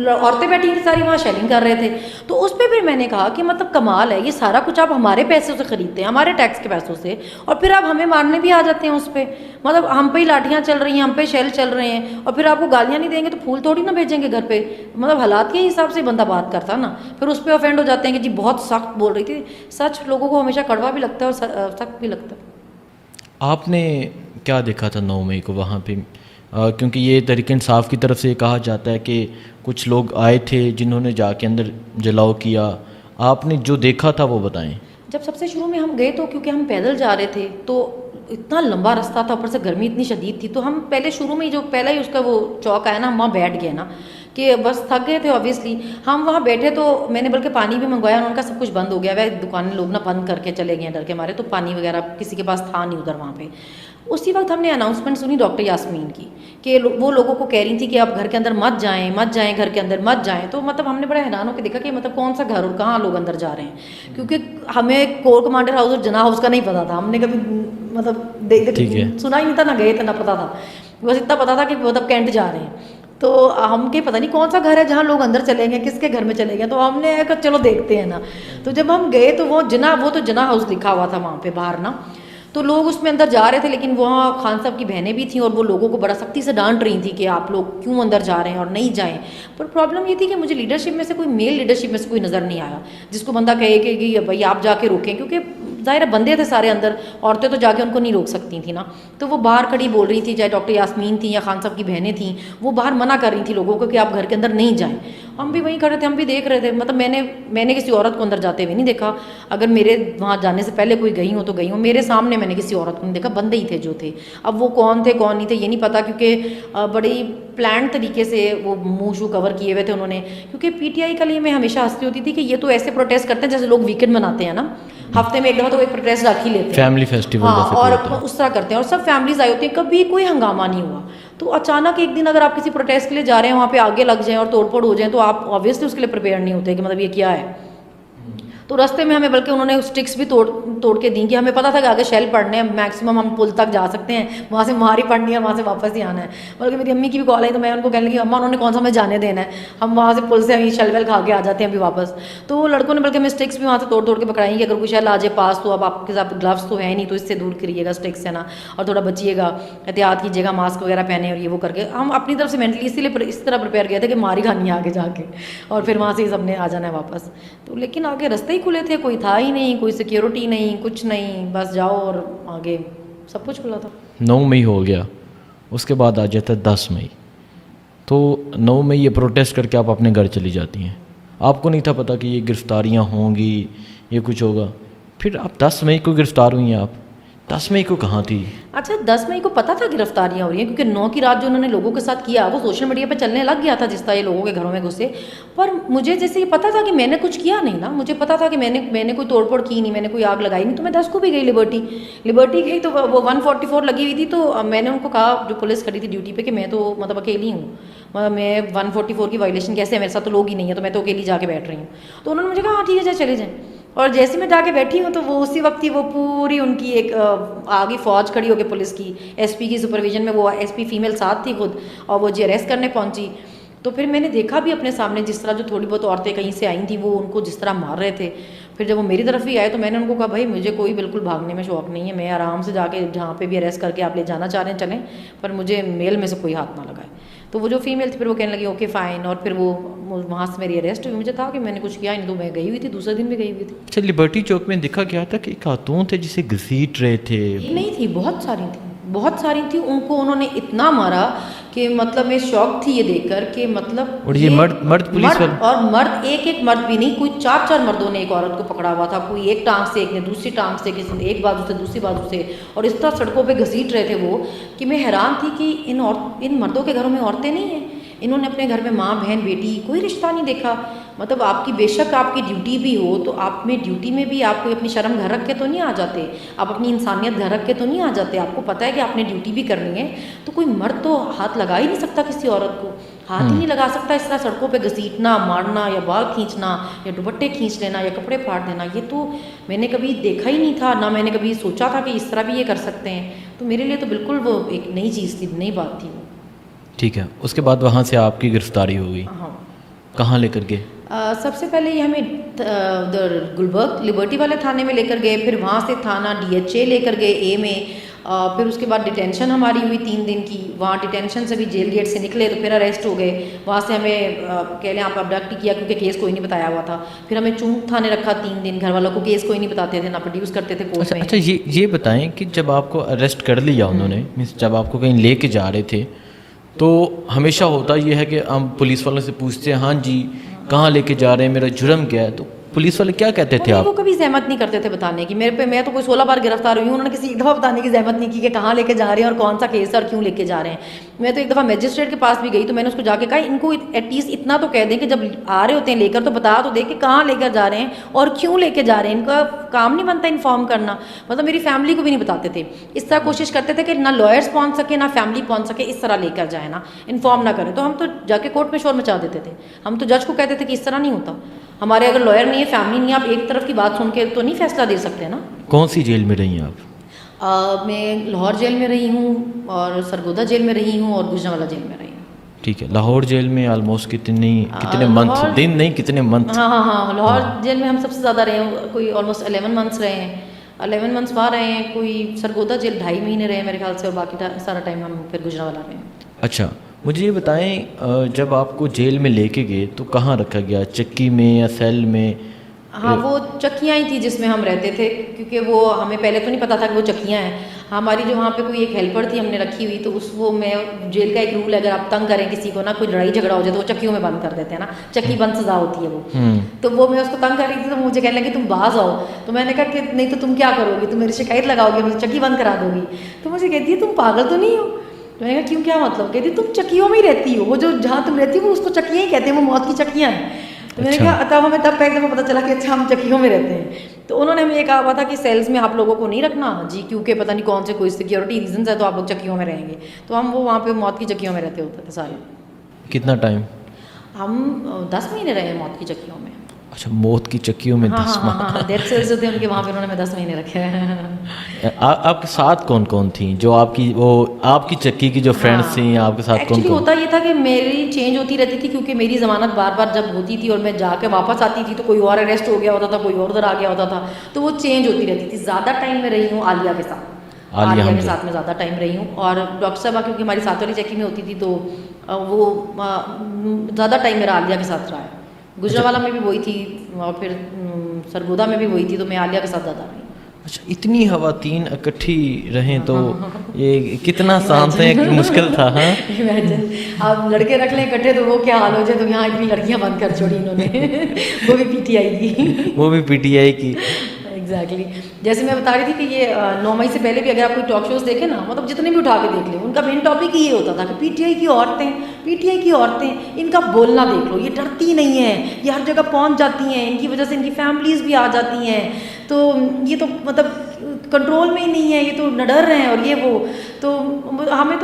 औरतें बैठी थी सारी, वहाँ शेलिंग कर रहे थे। तो उस पर फिर मैंने कहा कि मतलब कमाल है, ये सारा कुछ आप हमारे पैसों से खरीदते हैं, हमारे टैक्स के पैसों से, और फिर आप हमें मारने भी आ जाते हैं उस पर। मतलब हम पे ही लाठियाँ चल रही हैं, हम पे शेल चल रहे हैं, और फिर आपको गालियाँ नहीं देंगे तो फूल थोड़ी ना भेजेंगे घर पे। मतलब हालात के हिसाब से बंदा बात करता ना, फिर उस पर ऑफेंड हो जाते हैं कि जी बहुत सख्त बोल रही थी। सच लोगों को हमेशा कड़वा भी लगता है और सख्त भी लगता है। आपने क्या देखा था 9 मई को वहाँ पे? क्योंकि ये तहरीक इंसाफ की तरफ से कहा जाता है कि कुछ लोग आए थे जिन्होंने जाके अंदर जलाओ किया, आपने जो देखा था वो बताएं। जब सबसे शुरू में हम गए तो क्योंकि हम पैदल जा रहे थे तो इतना लंबा रास्ता था, ऊपर से गर्मी इतनी शदीद थी, तो हम पहले शुरू में ही जो पहला ही उसका वो चौक आया ना, हम वहाँ बैठ गए ना कि बस थक गए थे ऑब्वियसली। हम वहाँ बैठे तो मैंने बल्कि पानी भी मंगवाया, उनका सब कुछ बंद हो गया, वह दुकानें लोग ना बंद करके चले गए डर के मारे, तो पानी वगैरह किसी के पास था नहीं उधर वहाँ पे। उसी वक्त हमने अनाउंसमेंट सुनी डॉक्टर यास्मीन की कि वो लोगों को कह रही थी कि आप घर के अंदर मत जाएं, घर के अंदर मत जाएं। तो मतलब हमने बड़ा हैरान होकर देखा कि मतलब कौन सा घर और कहाँ लोग अंदर जा रहे हैं, क्योंकि हमें कोर कमांडर हाउस और जना हाउस का नहीं पता था। हमने कभी मतलब सुना ही नहीं था, ना गए थे ना पता था, बस इतना पता था कि मतलब कैंट जा रहे हैं। तो हमके पता नहीं कौन सा घर है जहाँ लोग अंदर चले गए, किसके घर में चले गए, तो हमने कहा चलो देखते हैं ना। तो जब हम गए तो वो तो जना हाउस लिखा हुआ था वहाँ पे बाहर ना, तो लोग उसमें अंदर जा रहे थे, लेकिन वहाँ खान साहब की बहनें भी थीं और वो लोगों को बड़ा सख्ती से डांट रही थी कि आप लोग क्यों अंदर जा रहे हैं और नहीं जाएं। पर प्रॉब्लम ये थी कि मुझे लीडरशिप में से कोई मेल लीडरशिप में से कोई नज़र नहीं आया जिसको बंदा कहे कि भाई आप जाके रोकें, क्योंकि ज़ाहिर है बंदे थे सारे अंदर, औरतें तो जाके उनको नहीं रोक सकती थी ना। तो वो बाहर खड़ी बोल रही थी, चाहे डॉक्टर यास्मीन थी या खान साहब की बहनें थीं, वो बाहर मना कर रही थी लोगों को कि आप घर के अंदर नहीं जाएं। हम भी वहीं खड़े थे, हम भी देख रहे थे। मतलब मैंने किसी औरत को अंदर जाते हुए नहीं देखा। अगर मेरे वहाँ जाने से पहले कोई गई हो तो गई हो, मेरे सामने मैंने किसी औरत को नहीं देखा, बंदे ही थे जो थे। अब वो कौन थे कौन नहीं थे ये नहीं पता, क्योंकि बड़ी प्लान तरीके से वो मुँह शू कवर किए हुए थे उन्होंने। क्योंकि PTI के लिए मैं हमेशा हंसती होती थी कि ये तो ऐसे प्रोटेस्ट करते हैं जैसे लोग वीकेंड मनाते हैं ना। हफ्ते में एक दफ़ा तो एक प्रोटेस्ट रख ही लेते हैं, फैमिली फेस्टिवल हाँ, जैसे कोई और होता है। उस तरह करते हैं और सब फैमिलीज आई होती हैं, कभी कोई हंगामा नहीं हुआ। तो अचानक एक दिन अगर आप किसी प्रोटेस्ट के लिए जा रहे हैं, वहाँ पे आगे लग जाएं और तोड़फोड़ हो जाए, तो आप ऑब्वियसली उसके लिए प्रिपेयर नहीं होते कि मतलब ये क्या है। तो रास्ते में हमें बल्कि उन्होंने स्टिक्स भी तोड़ के दी कि हमें पता था कि आगे शेल पड़ने हैं, मैक्सिमम हम पुल तक जा सकते हैं, वहाँ से मार ही पड़नी है, वहाँ से वापस ही आना है। बल्कि मेरी अम्मी की भी कॉल आई तो मैं उनको कहने लगी अम्मा उन्होंने कौन सा हमें जाने देना है, हम वहाँ से पुल से अभी शेल वेल खा के आ जाते हैं अभी वापस। तो वो लड़कों ने बल्कि हमें स्टिक्स भी वहाँ से तोड़ के पकड़ाई कि अगर कोई शेल आ जाए पास तो अब आपके साथ ग्लव्स तो है नहीं, तो इससे दूर करिएगा स्टिक्स से ना, और थोड़ा बचिएगा, एहतियात कीजिएगा, मास्क वगैरह पहने और ये वो करके हम अपनी तरफ से मेंटली इसीलिए इस तरह प्रिपेयर किया था कि मारी खानी है आगे जाके, और फिर वहाँ से ही सबने आ जाना है वापस। तो लेकिन आगे रास्ते ही खुले थे, कोई था ही नहीं, कोई सिक्योरिटी नहीं, कुछ नहीं, बस जाओ और आगे सब कुछ खुला था। 9 मई हो गया, उसके बाद आ जाता है 10 मई। तो 9 मई ये प्रोटेस्ट करके आप अपने घर चली जाती हैं, आपको नहीं था पता कि ये गिरफ्तारियां होंगी, ये कुछ होगा। फिर आप 10 मई को गिरफ्तार हुई हैं, आप 10 मई को कहाँ थी? अच्छा, 10 मई को पता था गिरफ्तारियां हो रही हैं, क्योंकि 9 की रात जो उन्होंने लोगों के साथ किया वो सोशल मीडिया पे चलने लग गया था, जिस तरह ये लोगों के घरों में घुसे। पर मुझे जैसे ये पता था कि मैंने कुछ किया नहीं ना, मुझे पता था कि मैंने कोई तोड़फोड़ की नहीं, मैंने कोई आग लगाई नहीं, तो मैं 10 को भी गई लिबर्टी गई, तो वो 144 लगी हुई थी। तो मैंने उनको कहा, जो पुलिस खड़ी थी ड्यूटी पे, कि मैं तो मतलब अकेली हूँ, मतलब मैं 144 की वायलेशन कैसे है, मेरे साथ तो लोग ही नहीं है, तो मैं तो अकेली जाके बैठ रही हूँ। तो उन्होंने मुझे कहा हाँ ठीक है, चले जाएँ। और जैसे मैं जाके बैठी हूँ तो वो उसी वक्त ही वो पूरी उनकी एक आगे फ़ौज खड़ी होकर पुलिस की, एसपी की सुपरविजन में, वो एसपी फीमेल साथ थी खुद, और वो जी अरेस्ट करने पहुंची। तो फिर मैंने देखा भी अपने सामने जिस तरह जो थोड़ी बहुत औरतें कहीं से आई थी वो उनको जिस तरह मार रहे थे। फिर जब वो मेरी तरफ ही आए तो मैंने उनको कहा भाई मुझे कोई बिल्कुल भागने में शौक नहीं है, मैं आराम से जाके जहाँ पे भी अरेस्ट करके आप ले जाना चाह रहे हैं चलें, पर मुझे मेल में से कोई हाथ ना लगाए। तो वो जो फीमेल थी फिर वो कहने लगी ओके फ़ाइन, और फिर वो वहाँ से मेरी अरेस्ट हुई। मुझे था कि मैंने कुछ किया ही नहीं, तो मैं गई हुई थी, दूसरे दिन भी गई हुई थी। अच्छा, लिबर्टी चौक में देखा गया था कि खातून थे जिसे घसीट रहे थे। एक नहीं थी, बहुत सारी थी। उनको उन्होंने इतना मारा कि मतलब मैं शॉक थी ये देखकर कि मतलब, और ये मर्द पुलिस वाले, और मर्द एक मर्द भी नहीं, कोई 4 मर्दों ने एक औरत को पकड़ा हुआ था, कोई एक टांग से, एक ने दूसरी टांग से, किसी ने एक बाजू से दूसरी बाजू से, और इस तरह सड़कों पे घसीट रहे थे वो कि मैं हैरान थी कि इन मर्दों के घरों में औरतें नहीं हैं। इन्होंने अपने घर में माँ बहन बेटी कोई रिश्ता नहीं देखा। मतलब आपकी बेशक आपकी ड्यूटी भी हो, तो आप में ड्यूटी में भी आप कोई अपनी शर्म घर रख के तो नहीं आ जाते, आप अपनी इंसानियत घर रख के तो नहीं आ जाते। आपको पता है कि आपने ड्यूटी भी करनी है, तो कोई मर्द तो हाथ लगा ही नहीं सकता किसी औरत को, हाथ ही नहीं लगा सकता। इस तरह सड़कों पे घसीटना, मारना, या बाल खींचना, या दुपट्टे खींच लेना, या कपड़े फाड़ देना, ये तो मैंने कभी देखा ही नहीं था, ना मैंने कभी सोचा था कि इस तरह भी ये कर सकते हैं। तो मेरे लिए तो बिल्कुल वो एक नई चीज़ थी, नई बात थी। ठीक है, उसके बाद वहाँ से आपकी गिरफ्तारी हो गई, हाँ, कहाँ लेकर गए? सबसे पहले ये हमें उधर गुलबर्ग लिबर्टी वाले थाने में लेकर गए, फिर वहाँ से थाना DHA लेकर गए ए में, फिर उसके बाद डिटेंशन हमारी हुई 3 दिन की। वहाँ डिटेंशन से भी जेल गेट से निकले तो फिर अरेस्ट हो गए। वहाँ से हमें कह लें आप अबडक्ट किया, क्योंकि केस कोई नहीं बताया हुआ था। फिर हमें चूंक थाने रखा 3 दिन, घर वालों को केस कोई नहीं बताते थे, ना प्रोड्यूस करते थे कोर्ट में। अच्छा, ये बताएं कि जब आपको अरेस्ट कर लिया उन्होंने, मीन्स जब आपको कहीं लेके जा रहे थे, तो हमेशा होता ये है कि हम पुलिस वालों से पूछते हैं हाँ जी कहाँ लेके जा रहे हैं, मेरा जुर्म क्या है, तो पुलिस वाले क्या कहते थे? आप वो कभी जहमत नहीं करते थे बताने की मेरे पे। मैं तो कोई 16 बार गिरफ्तार हुई हूँ, उन्होंने किसी एक दफ़ा बताने की जहमत नहीं की कि कहाँ लेके जा रहे हैं और कौन सा केस है और क्यों लेके जा रहे हैं। मैं तो एक दफ़ा मजिस्ट्रेट के पास भी गई, तो मैंने उसको जाके कहा इनको एटलीस्ट इतना तो कह दें कि जब आ रहे होते हैं लेकर तो बता तो दे कि कहाँ लेकर जा रहे हैं और क्यों लेके जा रहे हैं। इनका काम नहीं बनता इन्फॉर्म करना, मतलब मेरी फैमिली को भी नहीं बताते थे। इस तरह कोशिश करते थे कि ना लॉयर्स पहुँच सके ना फैमिली पहुँच सके, इस तरह लेकर जाए ना इन्फॉर्म ना करें। तो हम तो जाके कोर्ट में शोर मचा देते थे। हम तो जज को कहते थे कि इस तरह नहीं होता, हमारे अगर लॉयर नहीं है, फैमिली नहीं है, आप एक तरफ की बात सुन के तो नहीं फैसला दे सकते ना। कौन सी जेल में रही हैं आप? मैं लाहौर जेल में रही हूँ और सरगोदा जेल में रही हूँ और गुजरांवाला जेल में रही हूँ। ठीक है, लाहौर जेल में ऑलमोस्ट कितने मंथ, दिन नहीं कितने मंथ? हाँ, लाहौर जेल में हम सबसे ज़्यादा रहे हैं, कोई ऑलमोस्ट 11 मंथ्स रहे हैं। 11 मंथ्स वहाँ रहे हैं, कोई सरगोदा जेल 2.5 महीने रहे मेरे ख्याल से, और बाकी सारा टाइम हम फिर गुजरांवाला रहे हैं। अच्छा, मुझे ये बताएं जब आपको जेल में लेके गए तो कहाँ रखा गया, चक्की में या सेल में? हाँ, वो चक्कियाँ ही थी जिसमें हम रहते थे, क्योंकि वो हमें पहले तो नहीं पता था कि वो चक्कियाँ हैं। हमारी जो वहाँ पे कोई एक हेल्पर थी हमने रखी हुई, तो मैं जेल का एक रूल है, अगर आप तंग करें किसी को ना, कोई लड़ाई झगड़ा हो जाए तो वो चक्कियों में बंद कर देते हैं ना, चक्की बंद सजा होती है वो। तो वो मैं उसको तंग कर रही थी, तो मुझे कहने लगी तुम बाज आओ। तो मैंने कहा कि नहीं तो तुम क्या करोगी, तुम मेरी शिकायत लगाओगी, मुझे चक्की बंद करा दोगी। तो मुझे कहती है तुम पागल तो नहीं हो। तो मैंने कहा क्यों, क्या मतलब? कहती तुम चक्कियों में ही रहती हो, वो जो जहाँ तुम रहती हो वो उसको चक्कियाँ ही कहते हैं, वो मौत की चक्कियाँ हैं। तो मैंने अच्छा। कहा तब हमें तब एक दफ़ा पता चला कि अच्छा हम चक्कियों में रहते हैं। तो उन्होंने हमें ये कहा हुआ था कि सेल्स में आप लोगों को नहीं रखना जी, क्योंकि पता नहीं कौन से कोई सिक्योरिटी रीजंस है, तो आप लोग चक्कियों में रहेंगे। तो हम वो वहाँ पे मौत की चक्कियों में रहते होते थे सारे। कितना टाइम? हम 10 महीने रहे मौत की चक्कियों में। अच्छा, मौत की चक्कियों में हाँ 10 हाँ माह। हाँ हाँ, डेथ सेल्स जो थे उनके वहाँ पे उन्होंने 10 महीने रखे हैं। आपके साथ कौन कौन थी जो आपकी चक्की की जो फ्रेंड्स थी, आपके साथ कौन एक्चुअली कौन? होता ये था कि मेरी चेंज होती रहती थी, क्योंकि मेरी ज़मानत बार बार जब होती थी और मैं जाके वापस आती थी तो कोई और अरेस्ट हो गया होता था, कोई और उधर आ गया होता था, तो वो चेंज होती रहती थी। ज़्यादा टाइम में रही हूँ आलिया के साथ। आलिया आलिया के हमजा। साथ में ज़्यादा टाइम रही हूँ, और डॉक्टर साहबा क्योंकि हमारी साथ वाली चक्की में होती थी, तो वो ज़्यादा टाइम मेरा आलिया के साथ रहा है। गुजरावाला में भी वही थी, और फिर सरगोदा में भी वही थी, तो मैं आलिया के साथ ज़्यादा रही। अच्छा, इतनी खवातीन इकट्ठी रहें तो ये कितना शांत है कि मुश्किल था। हाँ, इमेजिन आप लड़के रख लें इकट्ठे तो वो क्या हाल हो जाए। तो यहाँ इतनी लड़कियाँ बंद कर छोड़ी इन्होंने वो भी पीटीआई की। वो भी पीटीआई की। एग्जैक्टली जैसे मैं बता रही थी कि ये 9 मई से पहले भी अगर आप कोई टॉक शोज देखें ना, मतलब जितने भी उठा के देख लें, उनका मेन टॉपिक ही ये होता था कि पीटीआई की औरतें, इनका बोलना देख लो, ये डरती नहीं है, ये हर जगह पहुंच जाती हैं, इनकी वजह से इनकी फैमिलीज भी आ जाती हैं, तो ये तो मतलब कंट्रोल में ही नहीं है, ये तो नडर रहे हैं और ये वो। तो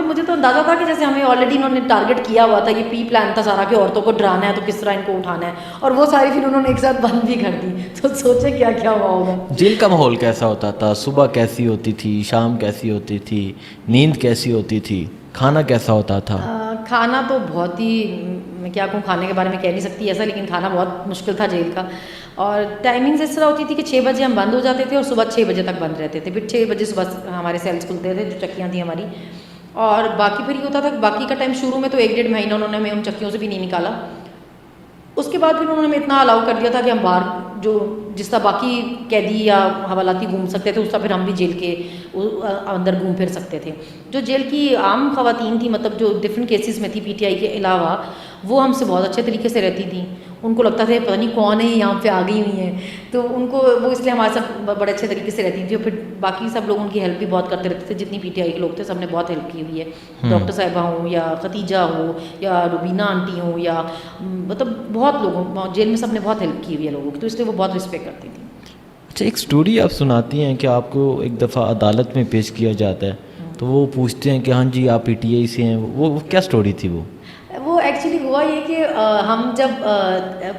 मुझे तो अंदाज़ा था कि जैसे हमें ऑलरेडी इन्होंने टारगेट किया हुआ था, ये प्री प्लान था सारा कि औरतों को डराना है तो किस तरह इनको उठाना है, और वो सारी फिर उन्होंने एक साथ बंद भी कर दी। तो सोचे क्या क्या हुआ होगा। जेल का माहौल कैसा होता था? सुबह कैसी होती थी, शाम कैसी होती थी, नींद कैसी होती थी, खाना कैसा होता था? खाना तो बहुत ही, मैं क्या कहूँ, खाने के बारे में कह नहीं सकती ऐसा, लेकिन खाना बहुत मुश्किल था जेल का। और टाइमिंग्स इस तरह होती थी कि 6 बजे हम बंद हो जाते थे और सुबह 6 बजे तक बंद रहते थे। फिर 6 बजे सुबह हमारे सेल्स खुलते थे, जो चक्कियाँ थी हमारी। और बाकी फिर ये होता था कि बाकी का टाइम शुरू में तो 1-1.5 महीना उन्होंने हमें उन चक्कियों से भी नहीं निकाला। उसके बाद फिर उन्होंने हमें इतना अलाउ कर दिया था कि हम बाहर जो जिस तरह बाकी कैदी या हवालाती घूम सकते थे, उस तरह फिर हम भी जेल के अंदर घूम फिर सकते थे। जो जेल की आम खवातीन थी, मतलब जो डिफरेंट केसेस में थी पीटीआई के अलावा, वो हमसे बहुत अच्छे तरीके से रहती थी। उनको लगता था पता नहीं कौन है यहाँ पे आ गई हुई हैं, तो उनको वो इसलिए हमारे साथ बड़े अच्छे तरीके से रहती थी। और फिर बाकी सब लोग उनकी हेल्प भी बहुत करते रहते थे, जितनी पीटीआई के लोग थे सबने बहुत हेल्प की हुई है। डॉक्टर साहिबा हो या खतीजा हो या रुबीना आंटी हो या मतलब बहुत लोगों जेल में सबने बहुत हेल्प की हुई है लोगों की, तो इसलिए वो बहुत रिस्पेक्ट करती थी। अच्छा, एक स्टोरी आप सुनाती हैं कि आपको एक दफ़ा अदालत में पेश किया जाता है, तो वो पूछते हैं कि हाँ जी आप पीटीआई से हैं, वो क्या स्टोरी थी वो? वो एक्चुअली हुआ ये कि हम जब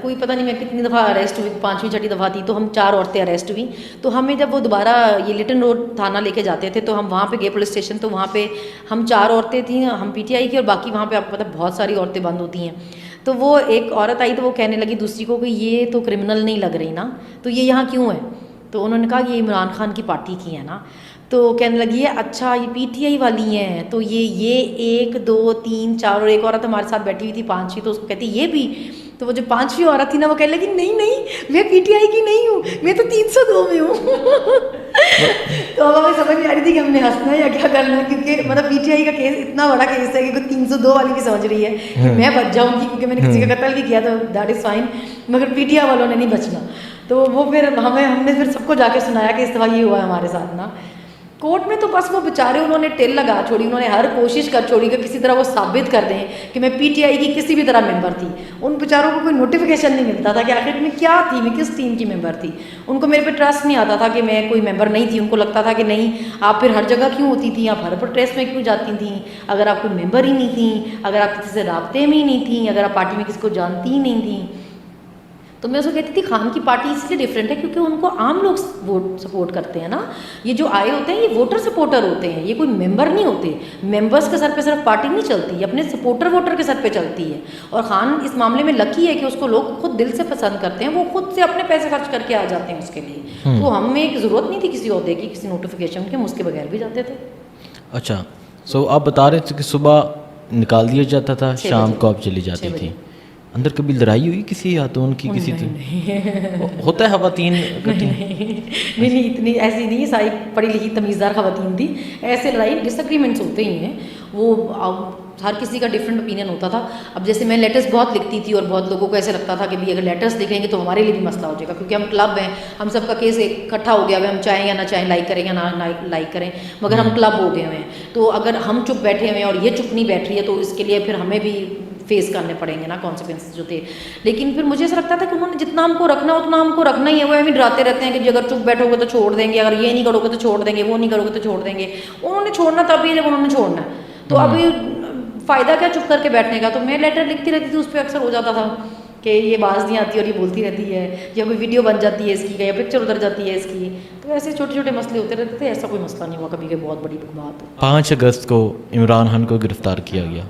कोई पता नहीं मैं कितनी दफ़ा अरेस्ट हुई, 5वीं 6वीं दफ़ा थी, तो हम 4 औरतें अरेस्ट हुई। तो हमें जब वो दोबारा ये लिटन रोड थाना लेके जाते थे, तो हम वहाँ पे गए पुलिस स्टेशन, तो वहाँ पे हम 4 औरतें थी, हम पीटीआई की, और बाकी वहाँ पे आपको पता बहुत सारी औरतें बंद होती हैं। तो वो एक औरत आई तो वो कहने लगी दूसरी को कि ये तो क्रिमिनल नहीं लग रही ना, तो ये यहाँ क्यों है? तो उन्होंने कहा ये इमरान खान की पार्टी की है ना। तो कहने लगी है अच्छा ये पीटीआई वाली हैं, तो ये 1 2 3 4 और एक औरत हमारे साथ बैठी हुई थी 5वीं, तो उसको कहती ये भी। तो वो जो 5वीं औरत थी ना, वो कहने लगी नहीं नहीं मैं पीटीआई की नहीं हूँ, मैं तो 302 में हूँ। तो अब हमें समझ नहीं आ रही थी कि हमने हंसना है या क्या करना है, क्योंकि मतलब पीटीआई का केस इतना बड़ा केस है कि कोई 302 वाली भी समझ रही है कि मैं बच जाऊँगी क्योंकि मैंने किसी का कत्ल भी किया, तो दैट इज़ फाइन, मगर पीटीआई वालों ने नहीं बचना। तो वो फिर हमने फिर सबको जाके सुनाया कि इस दफ़ा ये हुआ है हमारे साथ ना। कोर्ट में तो बस वो बेचारे उन्होंने टेल लगा छोड़ी, उन्होंने हर कोशिश कर छोड़ी कि किसी तरह वो साबित कर दें कि मैं पीटीआई की किसी भी तरह मेंबर थी। उन बेचारों को कोई नोटिफिकेशन नहीं मिलता था कि आखिर में क्या थी, मैं किस टीम की मेंबर थी। उनको मेरे पे ट्रस्ट नहीं आता था कि मैं कोई मेंबर नहीं थी। उनको लगता था कि नहीं आप फिर हर जगह क्यों होती थी, आप हर प्रोटेस्ट में क्यों जाती थी, अगर आप कोई मेंबर ही नहीं थी, अगर आप किसी से राब्ते में ही नहीं थी, अगर आप पार्टी में किसी को जानती ही नहीं थी। तो मैं उसको कहती थी खान की पार्टी इसलिए डिफरेंट है क्योंकि उनको आम लोग वोट सपोर्ट करते हैं ना। ये जो आए होते हैं ये वोटर सपोर्टर होते हैं, ये कोई मेंबर नहीं होते। मेंबर्स के सर पे सिर्फ पार्टी नहीं चलती, अपने सपोर्टर वोटर के सर पे चलती है। और खान इस मामले में लकी है कि उसको लोग खुद दिल से पसंद करते हैं, वो खुद से अपने पैसे खर्च करके आ जाते हैं उसके लिए। तो हमें एक ज़रूरत नहीं थी किसी ओहदे की, किसी नोटिफिकेशन के, हम उसके बगैर भी जाते थे। अच्छा, सो आप बता रहे थे कि सुबह निकाल दिया जाता था, शाम को आप चली जाती थी। अंदर कभी लड़ाई हुई किसी या तो उनकी किसी थी? होता है खवातीन नहीं इतनी ऐसी नहीं, सारी पढ़ी लिखी तमीज़दार खवातीन थी। ऐसे लड़ाई डिसएग्रीमेंट्स होते ही हैं, वो हर किसी का डिफरेंट ओपिनियन होता था। अब जैसे मैं लेटर्स बहुत लिखती थी और बहुत लोगों को ऐसे लगता था कि भाई अगर लेटर्स लिखेंगे तो हमारे लिए भी मसला हो जाएगा, क्योंकि हम क्लब हैं, हम सबका केस इकट्ठा हो गया है, हम चाहें या ना चाहें, लाइक करें या ना लाइक करें, मगर हम क्लब हो गए हुए हैं। तो अगर हम चुप बैठे हुए हैं और ये चुप नहीं बैठ रही है, तो इसके लिए फिर हमें भी फेस करने पड़ेंगे ना कॉन्सिक्वेंसेस जो थे। लेकिन फिर मुझे ऐसा लगता था कि उन्होंने जितना हमको रखना उतना हमको रखना ही है। वो ऐसे डराते रहते हैं कि अगर चुप बैठोगे तो छोड़ देंगे, अगर ये नहीं करोगे तो छोड़ देंगे, वो नहीं करोगे तो छोड़ देंगे। उन्होंने छोड़ना तभी जब उन्होंने छोड़ना है, तो अभी फ़ायदा क्या चुप करके बैठने का। तो मैं लेटर लिखती रहती थी, उस पर अक्सर हो जाता था कि ये बाज नहीं आती और ये बोलती रहती है, या कोई वीडियो बन जाती है इसकी, या पिक्चर उतर जाती है इसकी। तो ऐसे छोटे छोटे मसले होते रहते थे। ऐसा कोई मसला नहीं हुआ कभी कि बहुत बड़ी बात हो। 5 अगस्त को इमरान खान को गिरफ़्तार किया गया,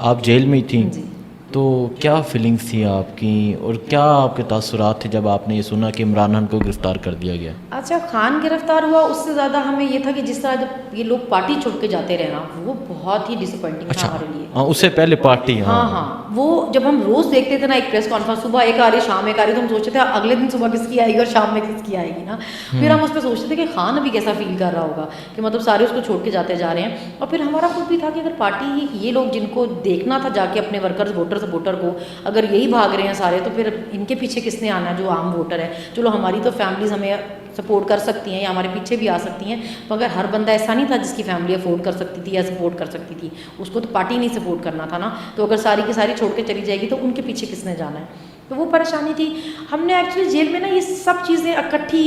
आप जेल में ही थी, जी। तो क्या फीलिंग्स थी आपकी और क्या आपके तासुरात थे जब आपने ये सुना कि इमरान खान को गिरफ़्तार कर दिया गया? अच्छा, खान गिरफ्तार हुआ, उससे ज़्यादा हमें ये था कि जिस तरह जब ये लोग पार्टी छोड़ के जाते रहे ना, वो बहुत ही डिसअपॉइंटिंग था अच्छा, हमारे लिए। हाँ, उससे पहले पार्टी, हाँ हाँ, वो जब हम रोज़ देखते थे ना एक प्रेस कॉन्फ्रेंस, सुबह एक आ रही शाम एक आ रही, तो हम सोचते थे अगले दिन सुबह किसकी आएगी और शाम में किसकी आएगी ना। फिर हम उस पर सोचते थे कि खान अभी कैसा फील कर रहा होगा कि मतलब सारे उसको छोड़ के जाते जा रहे हैं। और फिर हमारा खुद भी था कि अगर पार्टी ये लोग जिनको देखना था जाके अपने वर्कर्स वोटर सपोर्टर को, अगर यही भाग रहे हैं सारे, तो फिर इनके पीछे किसने आना है जो आम वोटर है। चलो हमारी तो फैमिलीज़ हमें सपोर्ट कर सकती हैं या हमारे पीछे भी आ सकती हैं, मगर हर बंदा ऐसा नहीं था जिसकी फैमिली अफोर्ड कर सकती थी या सपोर्ट कर सकती थी। उसको तो पार्टी नहीं सपोर्ट करना था ना। तो अगर सारी की सारी छोड़ के चली जाएगी तो उनके पीछे किसने जाना है। तो वो परेशानी थी। हमने एक्चुअली जेल में ना ये सब चीज़ें इकट्ठी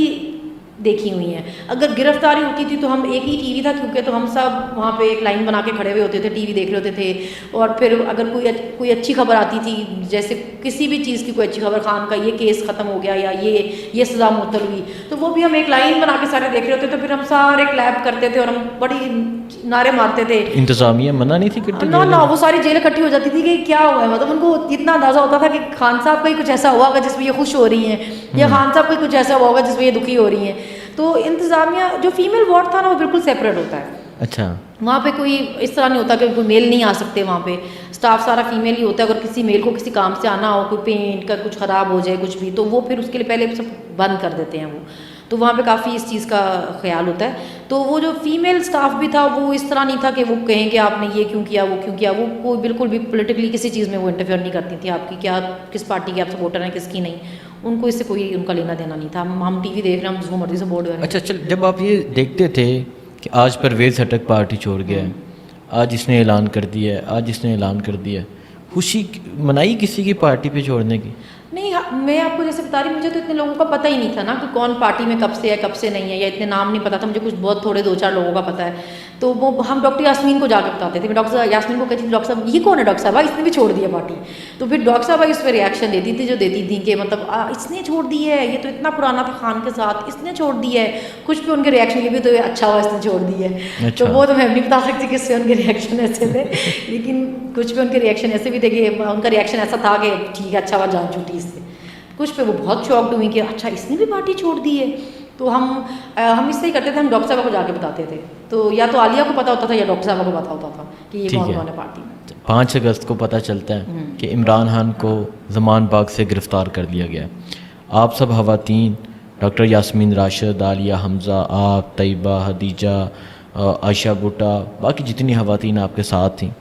देखी हुई हैं। अगर गिरफ्तारी होती थी तो हम एक ही टीवी था, क्योंकि तो हम सब वहाँ पे एक लाइन बना के खड़े हुए होते थे, टीवी देख रहे होते थे। और फिर अगर कोई अच्छी खबर आती थी, जैसे किसी भी चीज़ की कोई अच्छी खबर, खान का ये केस ख़त्म हो गया या ये सज़ा मुअत्तल हुई, तो वो भी हम एक लाइन बना के सारे देख रहे होते थे। फिर हम सारे क्लैप करते थे और हम बड़ी नारे मारते थे। इंतज़ामिया मना नहीं थी करती? ना, वो सारी जेल इकट्ठी हो जाती थी कि क्या हुआ है। मतलब उनको इतना अंदाज़ा होता था कि खान साहब का ही कुछ ऐसा हुआ होगा जिसमें ये खुश हो रही हैं, या खान साहब का ही कुछ ऐसा हुआ होगा जिसमें ये दुखी हो रही हैं। तो इंतज़ामिया जो फीमेल वार्ड था ना, वो बिल्कुल सेपरेट होता है। अच्छा, वहाँ पे कोई इस तरह नहीं होता कि कोई मेल नहीं आ सकते। वहाँ पे स्टाफ सारा फीमेल ही होता है। अगर किसी मेल को किसी काम से आना हो, कोई पेंट का कुछ ख़राब हो जाए कुछ भी, तो वो फिर उसके लिए पहले सब बंद कर देते हैं वो। तो वहाँ पे काफ़ी इस चीज़ का ख्याल होता है। तो वो जो फीमेल स्टाफ भी था, वो इस तरह नहीं था कि वो कहें कि आपने ये क्यों किया वो क्यों किया। वो कोई बिल्कुल भी पॉलिटिकली किसी चीज़ में वो इंटरफेयर नहीं करती थी। आपकी क्या, किस पार्टी के आप सपोर्टर हैं, किसकी नहीं, उनको इससे कोई उनका लेना देना नहीं था। हम टीवी देख रहे हैं, हम जिसको मर्जी से वोट कर रहे हैं। अच्छा, चल, जब आप ये देखते थे कि आज परवेज़ हटक पार्टी छोड़ गया है, आज इसने ऐलान कर दिया है, आज इसने ऐलान कर दिया है, खुशी मनाई किसी की पार्टी पे छोड़ने की? नहीं, मैं आपको जैसे बता रही, मुझे तो इतने लोगों का पता ही नहीं था ना कि कौन पार्टी में कब से है कब से नहीं है, या इतने नाम नहीं पता था मुझे। कुछ बहुत थोड़े 2-4 लोगों का पता है। तो वो हम डॉक्टर यास्मीन को जाकर बताते थे। मैं डॉक्टर यास्मीन को कहती थी, डॉक्टर साहब ये कौन है, डॉक्टर साहब इसने भी छोड़ दिया पार्टी। तो फिर डॉक्टर साहब इस पर रिएक्शन देती थी, जो देती थी कि मतलब इसने छोड़ दी है, ये तो इतना पुराना था खान के साथ, इसने छोड़ दी है। कुछ भी उनके रिएक्शन ये भी तो अच्छा हुआ इसने छोड़ दी है। अच्छा। तो वो तो मैं नहीं बता सकती किससे उनके रिएक्शन ऐसे थे, लेकिन कुछ भी उनके रिएक्शन ऐसे भी थे कि उनका रिएक्शन ऐसा था कि ठीक है, अच्छा हुआ जान छूटी इससे। कुछ पे वो बहुत शॉक्ड हुई कि अच्छा इसने भी पार्टी छोड़ दी है। तो हम इससे ही करते थे, हम डॉक्टर साहब को जाके बताते थे। तो या तो आलिया को पता होता था या डॉक्टर साहब को पता होता था कि ये कौन है पार्टी में। 5 अगस्त को पता चलता है कि इमरान खान को ज़मान बाग से गिरफ़्तार कर लिया गया। आप सब ख़वातीन, डॉक्टर यास्मीन राशिद, आलिया हमज़ा, आप, तैयबा, हदीजा, आयशा भुट्टा, बाकी जितनी ख़वातीन आपके साथ थी,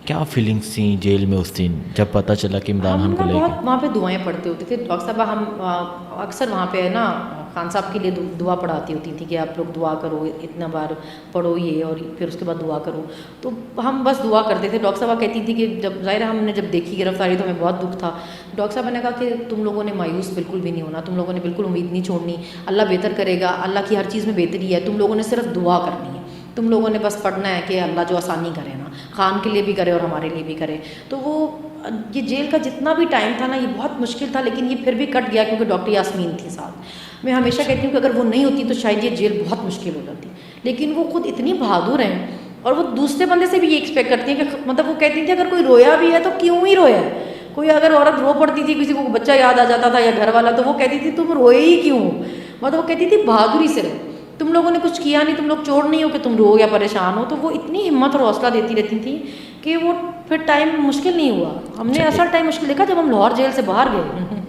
क्या फीलिंग्स थी जेल में उस दिन जब पता चला कि इमरान खान को हम लेके? बहुत वहाँ पे दुआएं पढ़ते होते थे डॉक्टर साहब। हम अक्सर वहाँ पे है ना खान साहब के लिए दुआ पढ़ाती होती थी कि आप लोग दुआ करो, इतना बार पढ़ो ये, और फिर उसके बाद दुआ करो। तो हम बस दुआ करते थे। डॉक्टर साहब कहती थी कि जब ज़ाहिर हमने जब देखी गिरफ्तारी तो हमें बहुत दुख था। डॉक्टर साहब ने कहा कि तुम लोगों ने मायूस बिल्कुल भी नहीं होना, तुम लोगों ने बिल्कुल उम्मीद नहीं छोड़नी, अल्लाह बेहतर करेगा, अल्लाह की हर चीज़ में बेहतरी है, तुम लोगों ने सिर्फ दुआ करनी है, तुम लोगों ने बस पढ़ना है कि अल्लाह जो आसानी करे ना, खान के लिए भी करे और हमारे लिए भी करे। तो वो ये जेल का जितना भी टाइम था ना, ये बहुत मुश्किल था, लेकिन ये फिर भी कट गया क्योंकि डॉक्टर यास्मीन थी साथ। मैं हमेशा कहती हूँ कि अगर वो नहीं होती तो शायद ये जेल बहुत मुश्किल हो जाती। लेकिन वो खुद इतनी बहादुर हैं और वो दूसरे बंदे से भी ये एक्सपेक्ट करती हैं कि मतलब वो कहती थी अगर कोई रोया भी है तो क्यों ही रोया है। कोई अगर औरत रो पड़ती थी, किसी को बच्चा याद आ जाता था या घर वाला, तो वो कहती थी तुम रोए ही क्यों। मतलब वो कहती थी बहादुरी से रो, तुम लोगों ने कुछ किया नहीं, तुम लोग चोर नहीं हो कि तुम रो या परेशान हो। तो वो इतनी हिम्मत और हौसला देती रहती थी कि वो फिर टाइम मुश्किल नहीं हुआ। हमने ऐसा टाइम मुश्किल देखा जब हम लाहौर जेल से बाहर गए।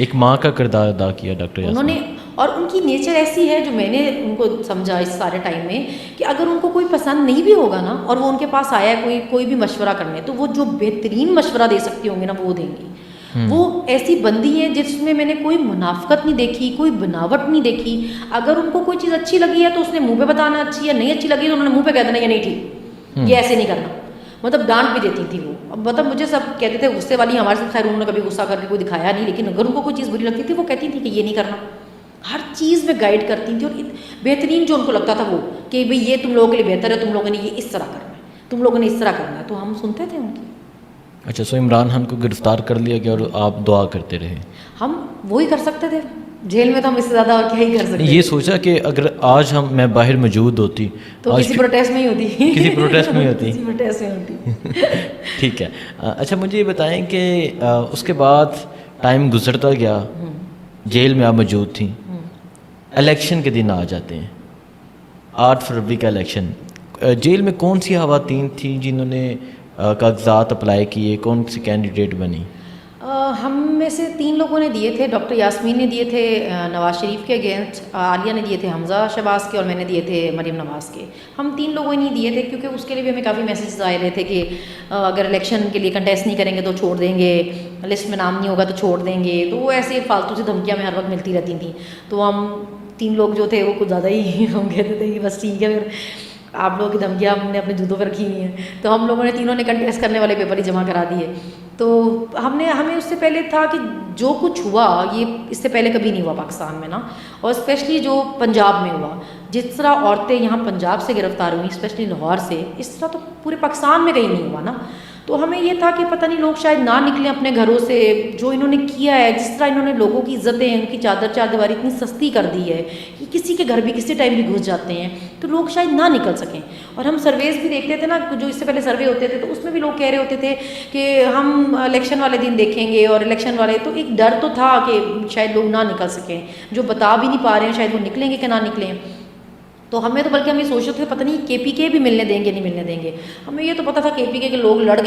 एक माँ का किरदार अदा किया डॉक्टर यास्मीन उन्होंने, और उनकी नेचर ऐसी है जो मैंने उनको समझा इस सारे टाइम में, कि अगर उनको कोई पसंद नहीं भी होगा ना और वो उनके पास आया है कोई भी मशवरा करने, तो वो जो बेहतरीन मशवरा दे सकती होंगे ना वो देंगी। वो ऐसी बंदी है जिसमें मैंने कोई मुनाफकत नहीं देखी, कोई बनावट नहीं देखी। अगर उनको कोई चीज़ अच्छी लगी है तो उसने मुंह पे बताना अच्छी है, नहीं अच्छी लगी तो उन्होंने मुंह पे कह देना ये नहीं ठीक, ये ऐसे नहीं करना। मतलब डांट भी देती थी वो। मतलब मुझे सब कहते थे गुस्से वाली, हमारे साथ खैर उन्होंने कभी गुस्सा करके कोई दिखाया नहीं, लेकिन अगर उनको कोई चीज़ बुरी लगती थी वो कहती थी कि ये नहीं करना। हर चीज़ में गाइड करती थी, और बेहतरीन जो उनको लगता था वो कि भाई ये तुम लोगों के लिए बेहतर है, तुम लोगों ने ये इस तरह करना है, तुम लोगों ने इस तरह करना है, तो हम सुनते थे उनकी। अच्छा, सो इमरान खान को गिरफ़्तार कर लिया गया और आप दुआ करते रहे। हम वही कर सकते थे, जेल में तो हम इससे ज़्यादा और क्या ही कर सकते ये सोचा कि अगर आज मैं बाहर मौजूद होती तो आज किसी प्रोटेस्ट में ही होती किसी प्रोटेस्ट में होती किसी प्रोटेस्ट में होती। ठीक है। अच्छा, मुझे ये बताएं कि उसके बाद टाइम गुजरता गया, जेल में आप मौजूद थी, इलेक्शन के दिन आ जाते हैं, 8 फरवरी का इलेक्शन। जेल में कौन सी खवातीन थी जिन्होंने कागजात अप्लाई किए, कौन सी कैंडिडेट बनी? हम में से 3 लोगों ने दिए थे। डॉक्टर यास्मीन ने दिए थे नवाज़ शरीफ के अगेंस्ट, आलिया ने दिए थे हमज़ा शहबाज के, और मैंने दिए थे मरीम नवाज़ के। हम 3 लोगों ने दिए थे क्योंकि उसके लिए भी हमें काफ़ी मैसेजेस आए रहे थे कि अगर इलेक्शन के लिए कंटेस्ट नहीं करेंगे तो छोड़ देंगे, लिस्ट में नाम नहीं होगा तो छोड़ देंगे। तो वो ऐसे फालतू सी धमकियाँ हमें हर वक्त मिलती रहती थी। तो हम 3 लोग जो थे वो कुछ ज़्यादा ही हम कहते थे कि बस ठीक है, फिर आप लोगों की धमकियाँ हमने अपने जूतों पर रखी हुई हैं। तो हम लोगों ने तीनों ने कंटेस्ट करने वाले पेपर ही जमा करा दिए। तो हमें उससे पहले था कि जो कुछ हुआ ये इससे पहले कभी नहीं हुआ पाकिस्तान में ना, और स्पेशली जो पंजाब में हुआ, जिस तरह औरतें यहाँ पंजाब से गिरफ्तार हुई, स्पेशली लाहौर से, इस तरह तो पूरे पाकिस्तान में कहीं नहीं हुआ ना। तो हमें ये था कि पता नहीं लोग शायद ना निकलें अपने घरों से, जो इन्होंने किया है, जिस तरह इन्होंने लोगों की इज्जतें, उनकी चार दीवारी इतनी सस्ती कर दी है कि किसी के घर भी किसी टाइम भी घुस जाते हैं, तो लोग शायद ना निकल सकें। और हम सर्वेस भी देखते थे ना, जो इससे पहले सर्वे होते थे, तो उसमें भी लोग कह रहे होते थे कि हम इलेक्शन वाले दिन देखेंगे, और इलेक्शन वाले, तो एक डर तो था कि शायद लोग ना निकल सकें, जो बता भी नहीं पा रहे हैं शायद वो निकलेंगे कि ना निकलें। तो हमें तो बल्कि हम ये सोच रहे थे पता नहीं केपीके भी मिलने देंगे नहीं मिलने देंगे। हमें ये तो पता था केपीके के लोग लड़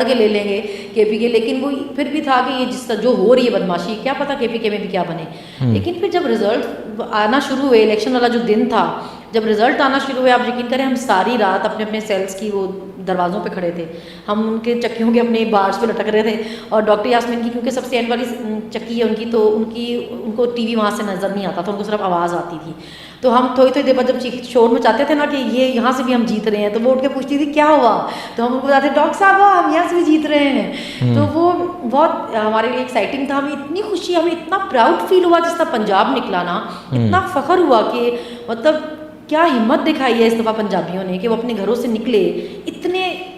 के ले लेंगे केपीके, लेकिन वो फिर भी था कि ये जिस जो हो रही है बदमाशी, क्या पता केपीके में भी क्या बने। लेकिन फिर जब रिजल्ट आना शुरू हुए, इलेक्शन वाला जो दिन था, जब रिजल्ट आना शुरू हुए, आप यकीन करें हम सारी रात अपने अपने सेल्स की वो दरवाज़ों पे खड़े थे, हम उनके चक्कियों के अपने बार्स पे लटक रहे थे। और डॉक्टर यास्मीन की क्योंकि सबसे एंड वाली चक्की है उनकी, तो उनको टीवी वहाँ से नज़र नहीं आता था, उनको सिर्फ आवाज़ आती थी। तो हम थोड़ी देर बाद जब शोर में चाहते थे ना कि ये यहाँ से भी हम जीत रहे हैं, तो वो उठ के पूछती थी क्या हुआ, तो हम उनको बताते डॉक्टर साहब हम यहाँ से भी जीत रहे हैं। तो वो बहुत हमारे लिए एक्साइटिंग था, हमें इतनी खुशी, हमें इतना प्राउड फील हुआ जिस तरह पंजाब निकला ना, इतना फ़ख्र हुआ कि मतलब क्या हिम्मत दिखाई है इस दफ़ा पंजाबियों ने कि वो अपने घरों से निकले,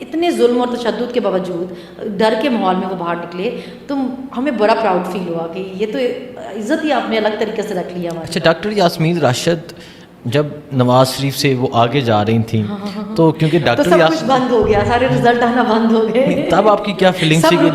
इतने जुल्म और तशद्दुद के बावजूद डर के माहौल में वो बाहर निकले। तो हमें बड़ा प्राउड फील हुआ कि ये तो इज़्ज़त ही आपने अलग तरीके से रख लिया हमारी। अच्छा, डॉक्टर यास्मीन राशिद जब नवाज शरीफ से वो आगे जा रही थी, तो क्योंकि तो डॉक्टर सब कुछ बंद हो गया, सारे रिजल्ट आना बंद हो गए। तब आपकी क्या फीलिंग थी कि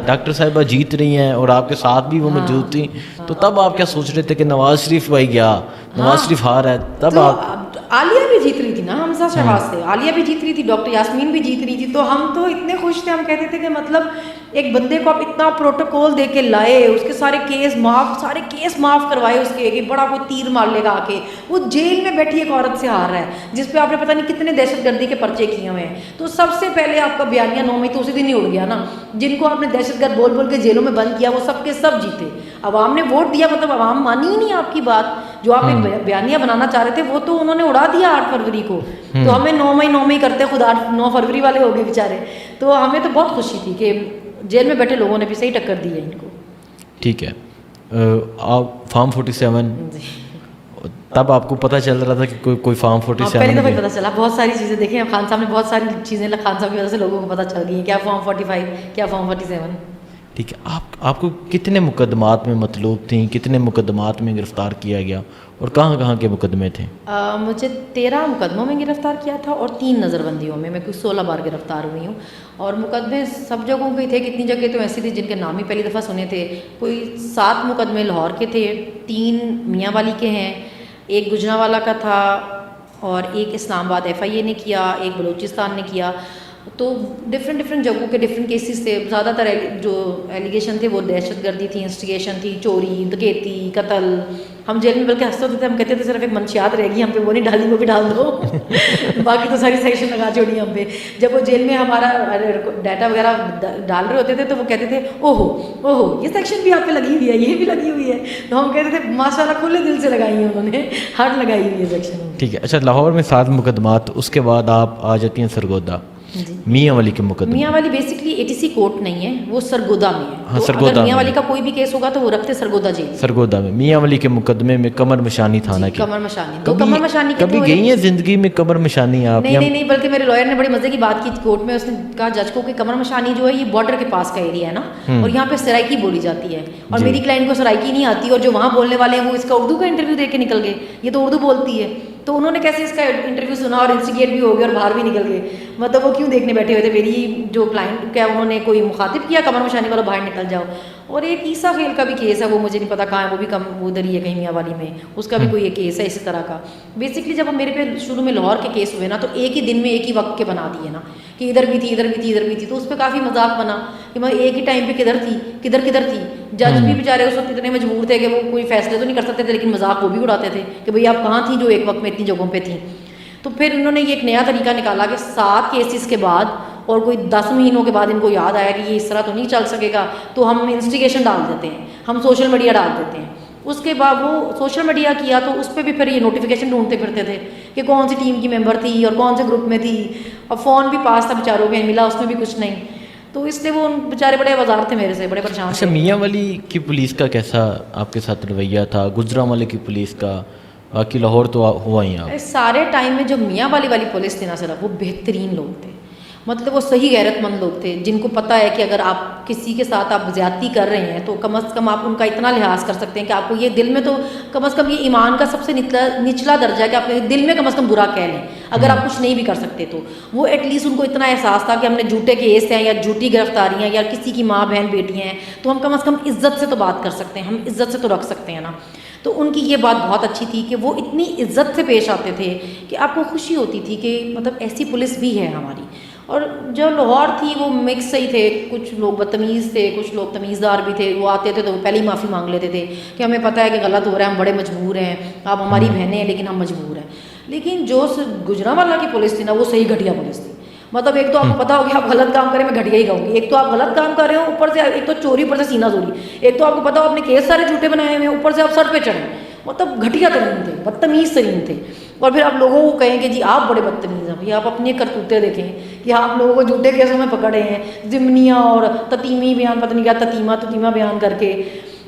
डॉक्टर साहिबा जीत रही हैं और आपके साथ भी वो मौजूद थी, तो तब आप क्या सोच रहे थे कि नवाज शरीफ भाई गया, नवाज शरीफ हार है, तब तो आप? आलिया भी जीत रही थी ना हमज़ा शहबाज से, आलिया भी जीत रही थी, डॉक्टर यास्मीन भी जीत रही थी। तो हम तो इतने खुश थे, हम कहते थे कि मतलब एक बंदे को आप इतना प्रोटोकॉल दे के लाए, उसके सारे केस माफ़ करवाए उसके, कि बड़ा कोई तीर मार लेगा आके, वो जेल में बैठी एक औरत से हार रहा है जिस पे आपने पता नहीं कितने दहशतगर्दी के पर्चे किए हुए हैं। तो सबसे पहले आपका बयानिया 9 मई तो उसी दिन ही उड़ गया ना, जिनको आपने दहशतगर्द बोल बोल के जेलों में बंद किया वो सब के सब जीते। अवाम ने वोट दिया, मतलब अवाम मानी ही नहीं आपकी बात, जो आप एक बयानिया बनाना चाह रहे थे वो तो उन्होंने उड़ा दिया 8 फरवरी को। तो हमें 9 मई करते खुद 9 फरवरी वाले हो गए बेचारे। तो हमें तो बहुत खुशी थी कि जेल में बैठे लोगों ने भी सही टक्कर दी है इनको। ठीक है, आप फार्म 47, तब आपको पता चल रहा था कि कोई फार्म 47? पहले तो पता चला, बहुत सारी चीज़ें देखें खान साहब ने, बहुत सारी चीज़ें खान साहब की वजह से लोगों को पता चल गई है, क्या फॉर्म 45, क्या फॉर्म 47। ठीक है, आपको कितने मुकदमात में मतलूब थी, कितने मुकदमात में गिरफ़्तार किया गया और कहाँ के मुकदमे थे? मुझे 13 मुकदमों में गिरफ़्तार किया था और 3 नज़रबंदियों में, मैं कुछ 16 बार गिरफ़्तार हुई हूँ। और मुकदमे सब जगहों पे थे, कितनी जगह तो ऐसी थी जिनके नाम ही पहली दफ़ा सुने थे। कोई 7 मुकदमे लाहौर के थे, 3 मियाँ वाली के हैं, एक गुजरांवाला का था और एक इस्लामाबाद FIA ने किया, एक बलूचिस्तान ने किया। तो डिफरेंट जगहों के डिफरेंट केसेस थे। ज़्यादातर जो एलिगेशन थे वो दहशतगर्दी थी, इंस्टिगेशन थी, चोरी, डकैती, कत्ल। हम जेल में बल्कि हंसते होते थे, हम कहते थे सिर्फ एक मंशियात रहेगी हम पे, वो नहीं डाली वो भी डाल दो बाकी तो सारी सेक्शन लगा छोड़ी हम पे। जब वो जेल में हमारा डाटा वगैरह डाल रहे होते थे तो वो कहते थे ओहो ये सेक्शन भी आप पे लगी हुई है, ये भी लगी हुई है। तो हम कहते थे माशाल्लाह खुले दिल से लगाई है उन्होंने, हर लगाई हुई है सेक्शन। ठीक है, अच्छा, लाहौर में 7 मुकदमात, उसके बाद आप आ जाती हैं सरगोदा। जी। मियाँ वाली के मुकदमे? मियाँ वाली बेसिकली एटीसी कोर्ट नहीं है, वो सरगोदा में है। हाँ, तो सरगोदा अगर मियाँ में। वाली का कोई भी केस होगा तो वो रखते सरगोदा जेल में। सरगोदा में मियाँ वाली के मुकदमे में कमर मशानी थाना जी, की। कमर मशानी। तो कमर मशानी के कभी तो गई हैं ज़िंदगी में कमर मशानी आप? नहीं या नहीं नहीं, बल्कि मेरे लॉयर ने बड़ी मजे की बात की कोर्ट में। उसने कहा जज को कि कमर मशानी जो है ये बॉर्डर के पास का एरिया है ना, और यहाँ पे सराइकी बोली जाती है, और जी। मेरी क्लाइंट को सराइकी नहीं आती, और जो वहाँ बोलने वाले हैं वो इसका उर्दू का इंटरव्यू दे के निकल गए, ये तो उर्दू बोलती है। तो उन्होंने कैसे इसका इंटरव्यू सुना और इंस्टिगेट भी हो गए और बाहर भी निकल गए। मतलब वो क्यों देखने बैठे हुए थे? मेरी जो क्लाइंट, क्या उन्होंने कोई मुखातिब किया कमर मशानी वाला बाहर निकल जाओ? और एक ईसा खेल का भी केस है, वो मुझे नहीं पता कहाँ है, वो भी कम उधर ही है कहीं मियाँ वाली में, उसका भी कोई एक केस है इसी तरह का। बेसिकली जब मेरे पे शुरू में लाहौर के केस हुए ना, तो एक ही दिन में एक ही वक्त के बना दिए ना, कि इधर भी थी इधर भी थी इधर भी थी, तो उस पर काफ़ी मजाक बना कि मैं एक ही टाइम पे किधर थी किधर किधर थी। जज भी बेचारे उस वक्त इतने मजबूर थे कि वो कोई फैसले तो नहीं कर सकते थे, लेकिन मजाक वो भी उड़ाते थे कि भाई आप कहाँ थी जो एक वक्त में इतनी जगहों पर थी। तो फिर उन्होंने ये एक नया तरीका निकाला कि 7 केसेस के बाद और कोई 10 महीनों के बाद इनको याद आया कि ये इस तरह तो नहीं चल सकेगा, तो हम इंस्टिगेशन डाल देते हैं, हम सोशल मीडिया डाल देते हैं। उसके बाद वो सोशल मीडिया किया तो उस पर भी फिर ये नोटिफिकेशन ढूंढते फिरते थे कि कौन सी टीम की मेंबर थी और कौन से ग्रुप में थी, और फ़ोन भी पास था बेचारों के, मिला उसमें भी कुछ नहीं। तो इसलिए वो बेचारे बड़े आवाज़ार थे मेरे से, बड़े परेशान अच्छा, थे। मियाँ वाली की पुलिस का कैसा आपके साथ रवैया था? गुजरांवाले की पुलिस का? बाकी लाहौर तो हुआ ही आप। इस सारे टाइम में जो मियाँ वाली पुलिस थी ना सर, वो बेहतरीन लोग थे। मतलब वो सही गैरतमंद लोग थे, जिनको पता है कि अगर आप किसी के साथ आप ज़्यादती कर रहे हैं तो कम से कम आप उनका इतना लिहाज कर सकते हैं कि आपको ये दिल में तो कम से कम ये ईमान का सबसे निचला दर्जा है कि आप दिल में कम से कम बुरा कह लें, अगर आप कुछ नहीं भी कर सकते तो। वो एटलीस्ट उनको इतना एहसास था कि हमने झूठे केस हैं या झूठी गिरफ्तारियाँ या किसी की माँ बहन बेटियाँ हैं, तो हम कम से कम इज्जत से तो बात कर सकते हैं, हम इज्जत से तो रख सकते हैं ना। तो उनकी ये बात बहुत अच्छी थी कि वो इतनी इज्जत से पेश आते थे कि आपको खुशी होती थी कि मतलब ऐसी पुलिस भी है हमारी। और जो लाहौर थी वो मिक्स ही थे, कुछ लोग बदतमीज़ थे, कुछ लोग तमीज़दार भी थे। वो आते थे तो वो पहले ही माफ़ी मांग लेते थे कि हमें पता है कि गलत हो रहा है, हम बड़े मजबूर हैं, आप हमारी बहनें हैं लेकिन हम मजबूर हैं। लेकिन जो गुजरांवाला की पुलिस थी ना, वो सही घटिया पुलिस थी। मतलब एक तो आपको पता हो कि आप गलत काम करें, मैं घटिया ही कहूँगी। एक तो आप गलत काम कर रहे हो, ऊपर से एक तो चोरी, ऊपर से सीना चोरी। एक तो आपको पता हो अपने केस सारे झूठे बनाए हुए हैं, ऊपर से आप सर पे चढ़े। मतलब घटिया तरीन थे, बदतमीज़ तरीन थे। और फिर आप लोगों को कहें कि जी आप बड़े बदतमीज़ हैं, भैया आप अपनी करतूतें देखें कि आप लोगों को झूठे केसों में पकड़े हैं, ज़िमनिया और ततीमी बयान, पता नहीं क्या ततीमा बयान करके,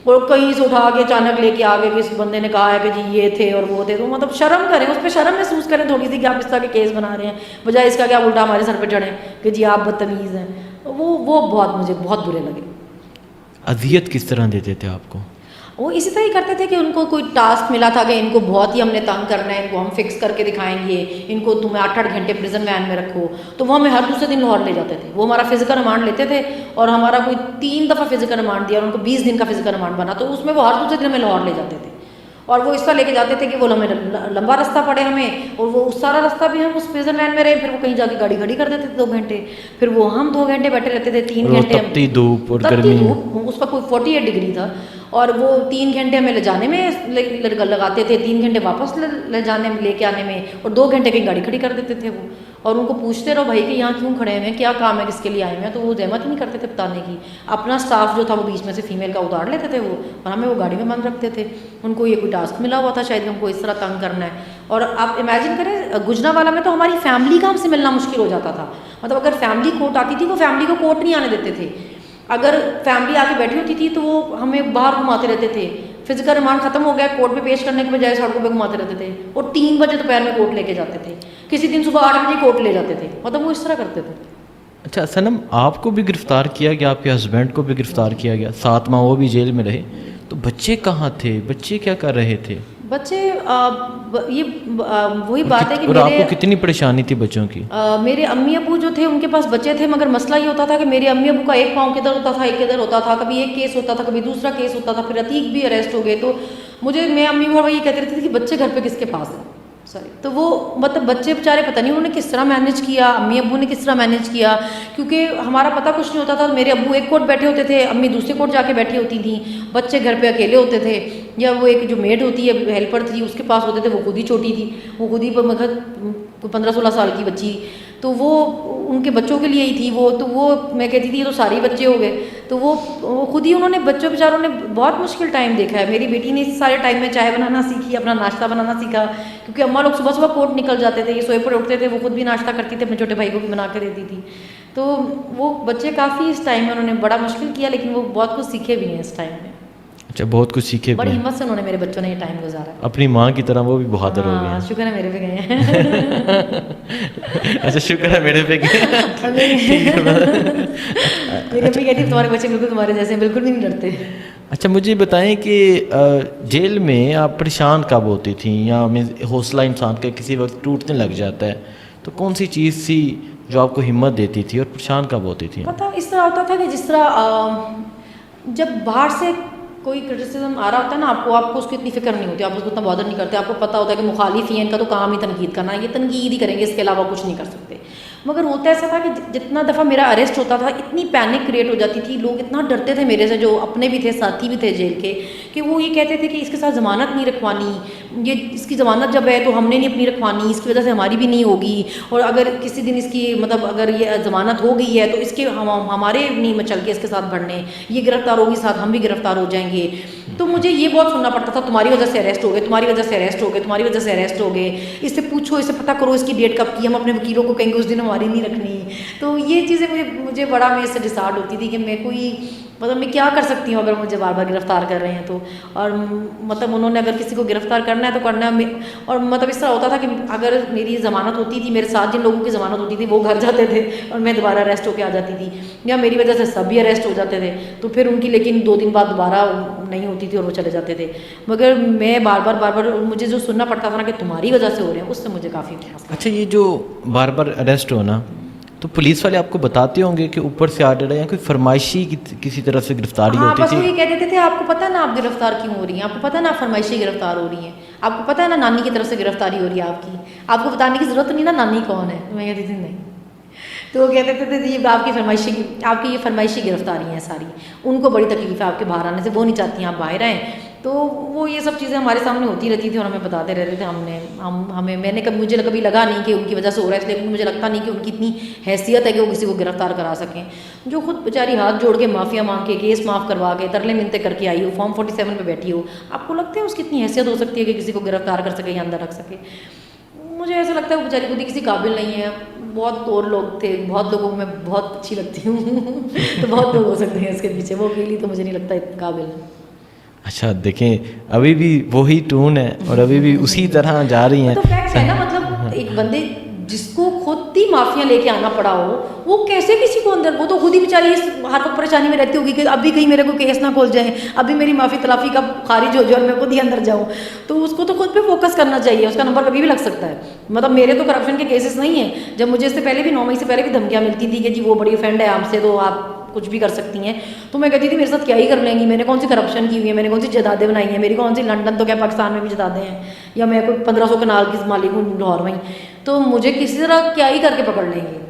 और कहीं से उठा के अचानक लेके आ गए कि इस बंदे ने कहा है कि जी ये थे और वो थे। तो मतलब शर्म करें, उस पर शर्म महसूस करें थोड़ी सी कि आप इस तरह के केस बना रहे हैं, बजाय इसका कि आप उल्टा हमारे सर पर चढ़ें कि जी आप बदतमीज़ हैं। वो बहुत मुझे बहुत बुरे लगे। अजियत किस तरह देते थे आपको? वो इसी तरह ही करते थे कि उनको कोई टास्क मिला था कि इनको बहुत ही हमने तंग करना है, इनको हम फिक्स करके दिखाएंगे, इनको तुम्हें 8-8 घंटे प्रिजन वैन में रखो। तो वो हमें हर दूसरे दिन लाहौर ले जाते थे। वो हमारा फिजिकल रिमांड लेते थे, और हमारा कोई 3 दफ़ा फिजिकल रिमांड दिया और उनको 20 दिन का फिजिकल रिमांड बना, तो उसमें वो हर दूसरे दिन हमें लाहौर ले जाते थे। और वो इस तरह लेके जाते थे कि वो हमें लंबा रास्ता पड़े हमें, और वो उस सारा रास्ता भी हम उस प्रिजन वैन में रहे। फिर वो कहीं जाके गाड़ी खड़ी कर देते थे 2 घंटे, फिर वो हम 2 घंटे बैठे रहते थे, 3 घंटे तपती धूप और तपती गर्मी। धूप, उस पर कोई 48 डिग्री था, और वो 3 घंटे हमें ले जाने में लगाते थे, 3 घंटे वापस ले जाने में, लेके आने में, और 2 घंटे कहीं गाड़ी खड़ी कर देते थे वो। और उनको पूछते रहो भाई कि यहाँ क्यों खड़े हुए हैं, क्या काम है, किसके लिए आए हुए हैं, तो वो जहमत ही नहीं करते थे बताने की। अपना स्टाफ जो था वो बीच में से फीमेल का उतार लेते थे वो, और हमें वो गाड़ी में बंद रखते थे। उनको ये कोई टास्क मिला हुआ था शायद हमको इस तरह तंग करना है। और आप इमेजिन करें, गुजरांवाला में तो हमारी फैमिली का हमसे मिलना मुश्किल हो जाता था। मतलब अगर फैमिली कोर्ट आती थी, वो फैमिली को कोर्ट नहीं आने देते थे। अगर फैमिली आके बैठी होती थी तो वो हमें बाहर घुमाते रहते थे। फिजिकल रिमांड खत्म हो गया, कोर्ट में पेश करने के बजाय सड़कों पे घुमाते रहते थे, और 3 बजे दोपहर में कोर्ट लेके जाते थे, किसी दिन सुबह 8 बजे कोर्ट ले जाते थे। मतलब वो इस तरह करते थे। अच्छा सनम, आपको भी गिरफ़्तार किया गया, आपके हस्बैंड को भी गिरफ़्तार किया गया, 7 माह वो भी जेल में रहे, तो बच्चे कहाँ थे? बच्चे क्या कर रहे थे? बच्चे वही बात है कि और मेरे आपको कितनी परेशानी थी बच्चों की? मेरे अम्मी अबू जो थे उनके पास बच्चे थे, मगर मसला ये होता था कि मेरे अम्मी अबू का एक पाँव किधर होता था, एक किधर होता था। कभी एक केस होता था, कभी दूसरा केस होता था, फिर अतीक भी अरेस्ट हो गए। तो मैं अम्मी वो ये कहती रहती थी कि बच्चे घर पे किसके पास हैं, सॉरी। तो वो मतलब बच्चे बेचारे पता नहीं उन्होंने किस तरह मैनेज किया, अम्मी अब्बू ने किस तरह मैनेज किया, क्योंकि हमारा पता कुछ नहीं होता था। मेरे अब्बू एक कोर्ट बैठे होते थे, अम्मी दूसरे कोर्ट जाके बैठी होती थी, बच्चे घर पे अकेले होते थे, या वो एक जो मेड होती है, हेल्पर थी, उसके पास होते थे। वो खुद ही छोटी थी, वो खुद ही मगर 15-16 साल की बच्ची, तो वो उनके बच्चों के लिए ही थी वो। तो वो मैं कहती थी ये तो सारे बच्चे हो गए। तो वो खुद ही उन्होंने बच्चों बेचारों ने बहुत मुश्किल टाइम देखा है। मेरी बेटी ने इस सारे टाइम में चाय बनाना सीखी, अपना नाश्ता बनाना सीखा, क्योंकि अम्मा लोग सुबह सुबह कोर्ट निकल जाते थे, ये सोए पर उठते थे, वो खुद भी नाश्ता करती थी, अपने छोटे भाई को भी बना के देती थी। तो वो बच्चे काफ़ी इस टाइम में उन्होंने बड़ा मुश्किल किया, लेकिन वो बहुत कुछ सीखे भी हैं इस टाइम में। अच्छा, बहुत कुछ सीखे भी बड़ी हैं। हिम्मत से उन्होंने, मेरे बच्चों ने ये टाइम गुजारा। अपनी माँ की तरह वो भी बहादुर हो गए हाँ, हैं। शुक्र है मेरे पे गए हैं। अच्छा, शुक्र है मेरे पे गए। मेरी अम्मी कहती तुम्हारे बच्चे बिल्कुल तुम्हारे जैसे हैं, बिल्कुल भी नहीं डरते। अच्छा, मुझे बताएं कि जेल में आप परेशान कब होती थी, या हौसला इंसान का किसी वक्त टूटने लग जाता है, तो कौन सी चीज़ थी जो आपको हिम्मत देती थी, और परेशान कब होती थी? पता इस तरह होता था कि जिस तरह जब बाहर से कोई क्रिटिसिज्म आ रहा होता है ना, आपको उसकी इतनी फिक्र नहीं होती, आप उसको इतना बॉदर नहीं करते। आपको पता होता है कि मुखालिफ ही हैं, इनका तो काम ही तनकीद करना है, ये तनकीद ही करेंगे, इसके अलावा कुछ नहीं कर सकते। मगर होता ऐसा था कि जितना दफ़ा मेरा अरेस्ट होता था, इतनी पैनिक क्रिएट हो जाती थी, लोग इतना डरते थे मेरे से, जो अपने भी थे, साथी भी थे जेल के, कि वो ये कहते थे कि इसके साथ ज़मानत नहीं रखवानी, ये इसकी ज़मानत जब है तो हमने नहीं अपनी रखवानी, इसकी वजह से हमारी भी नहीं होगी, और अगर किसी दिन इसकी मतलब अगर ये ज़मानत हो गई है तो इसके हमारे नहीं मचल के इसके साथ बढ़ने, ये गिरफ्तार होगी साथ हम भी गिरफ्तार हो जाएंगे। तो मुझे ये बहुत सुनना पड़ता था, तुम्हारी वजह से अरेस्ट हो गए, तुम्हारी वजह से अरेस्ट हो गए, तुम्हारी वजह से अरेस्ट हो गए, इससे पूछो, इससे पता करो इसकी डेट कब की, हम अपने वकीलों को कहेंगे उस दिन हमारी नहीं रखनी। तो ये चीज़ें मुझे बड़ा मैं इससे डिसार्ड होती थी कि मैं कोई मतलब मैं क्या कर सकती हूँ अगर मुझे बार बार गिरफ्तार कर रहे हैं तो। और मतलब उन्होंने अगर किसी को गिरफ्तार करना है तो करना है। और मतलब इस तरह होता था कि अगर मेरी ज़मानत होती थी, मेरे साथ जिन लोगों की ज़मानत होती थी वो घर जाते थे और मैं दोबारा अरेस्ट होकर आ जाती थी, या मेरी वजह से सब भी अरेस्ट हो जाते थे, तो फिर उनकी लेकिन 2 दिन बाद दोबारा नहीं होती थी और वो चले जाते थे। मगर मैं बार बार मुझे जो सुनना पड़ता था ना कि तुम्हारी वजह से हो रहे हैं, उससे मुझे काफ़ी। अच्छा, ये जो बार बार अरेस्ट होना, तो पुलिस वाले आपको बताते होंगे कि ऊपर से आर्डर है, या कोई फरमाइशी किसी तरह से गिरफ्तारी होती बस थी? वो ये कहते थे आपको पता है ना आप गिरफ्तार क्यों हो रही हैं, आपको पता है ना फरमाइशी गिरफ्तार हो रही हैं, आपको पता है ना नानी की तरफ से गिरफ्तारी हो रही है आपकी, आपको बताने की ज़रूरत नहीं ना नानी कौन है। मैं कहती थी नहीं। तो वो कहते थे ये आपकी ये फरमाइशी गिरफ्तारी हैं सारी, उनको बड़ी तकलीफ है आपके बाहर आने से, वो नहीं चाहती आप बाहर आएँ। तो वो ये सब चीज़ें हमारे सामने होती रहती थी और हमें बताते रहते थे। मुझे कभी लगा नहीं कि उनकी वजह से हो रहा है, इसलिए मुझे लगता नहीं कि उनकी इतनी हैसियत है कि वो किसी को गिरफ्तार करा सकें। जो खुद बेचारी हाथ जोड़ के माफ़िया मांग के केस माफ़ करवा के तरले मिनते करके आई हो, फॉर्म 47 पे बैठी हो, आपको लगता है उसकी इतनी हैसियत हो सकती है कि किसी को गिरफ्तार कर सके या अंदर रख सके? मुझे ऐसा लगता है वो बेचारी खुद ही किसी काबिल नहीं है। बहुत और लोग थे, बहुत लोगों को मैं बहुत अच्छी लगती हूँ तो बहुत लोग हो सकते हैं इसके पीछे, वो अकेली तो मुझे नहीं लगता इतनी काबिल है। अच्छा, देखें अभी भी वही टून है और अभी भी उसी तरह जा रही हैं। तो फैक्ट है ना, मतलब एक बंदे जिसको खुद ही माफिया लेके आना पड़ा हो, वो कैसे किसी को अंदर, वो तो खुद ही बेचारी हर वक्त परेशानी में रहती होगी कि अभी कहीं मेरे को केस ना खोल जाए, अभी मेरी माफ़ी तलाफी कब खारिज हो जाए और मैं खुद ही अंदर जाऊँ। तो उसको तो खुद पे फोकस करना चाहिए, उसका नंबर कभी भी लग सकता है। मतलब मेरे तो करप्शन के केसेस नहीं है, जब मुझे इससे पहले भी 9 मई से पहले भी धमकियाँ मिलती थी कि जी वो बड़ी ऑफेंड है आपसे तो आप कुछ भी कर सकती हैं, तो मैं कहती थी मेरे साथ क्या ही कर लेंगी, मैंने कौन सी करप्शन की हुई है, मैंने कौन सी जदादें बनाई हैं, मेरी कौन सी लंदन तो क्या पाकिस्तान में भी जदादें हैं, या मैं कोई 1500 कनाल की मालिक हूँ लाहौर में, तो मुझे किसी तरह क्या ही करके पकड़ लेंगे।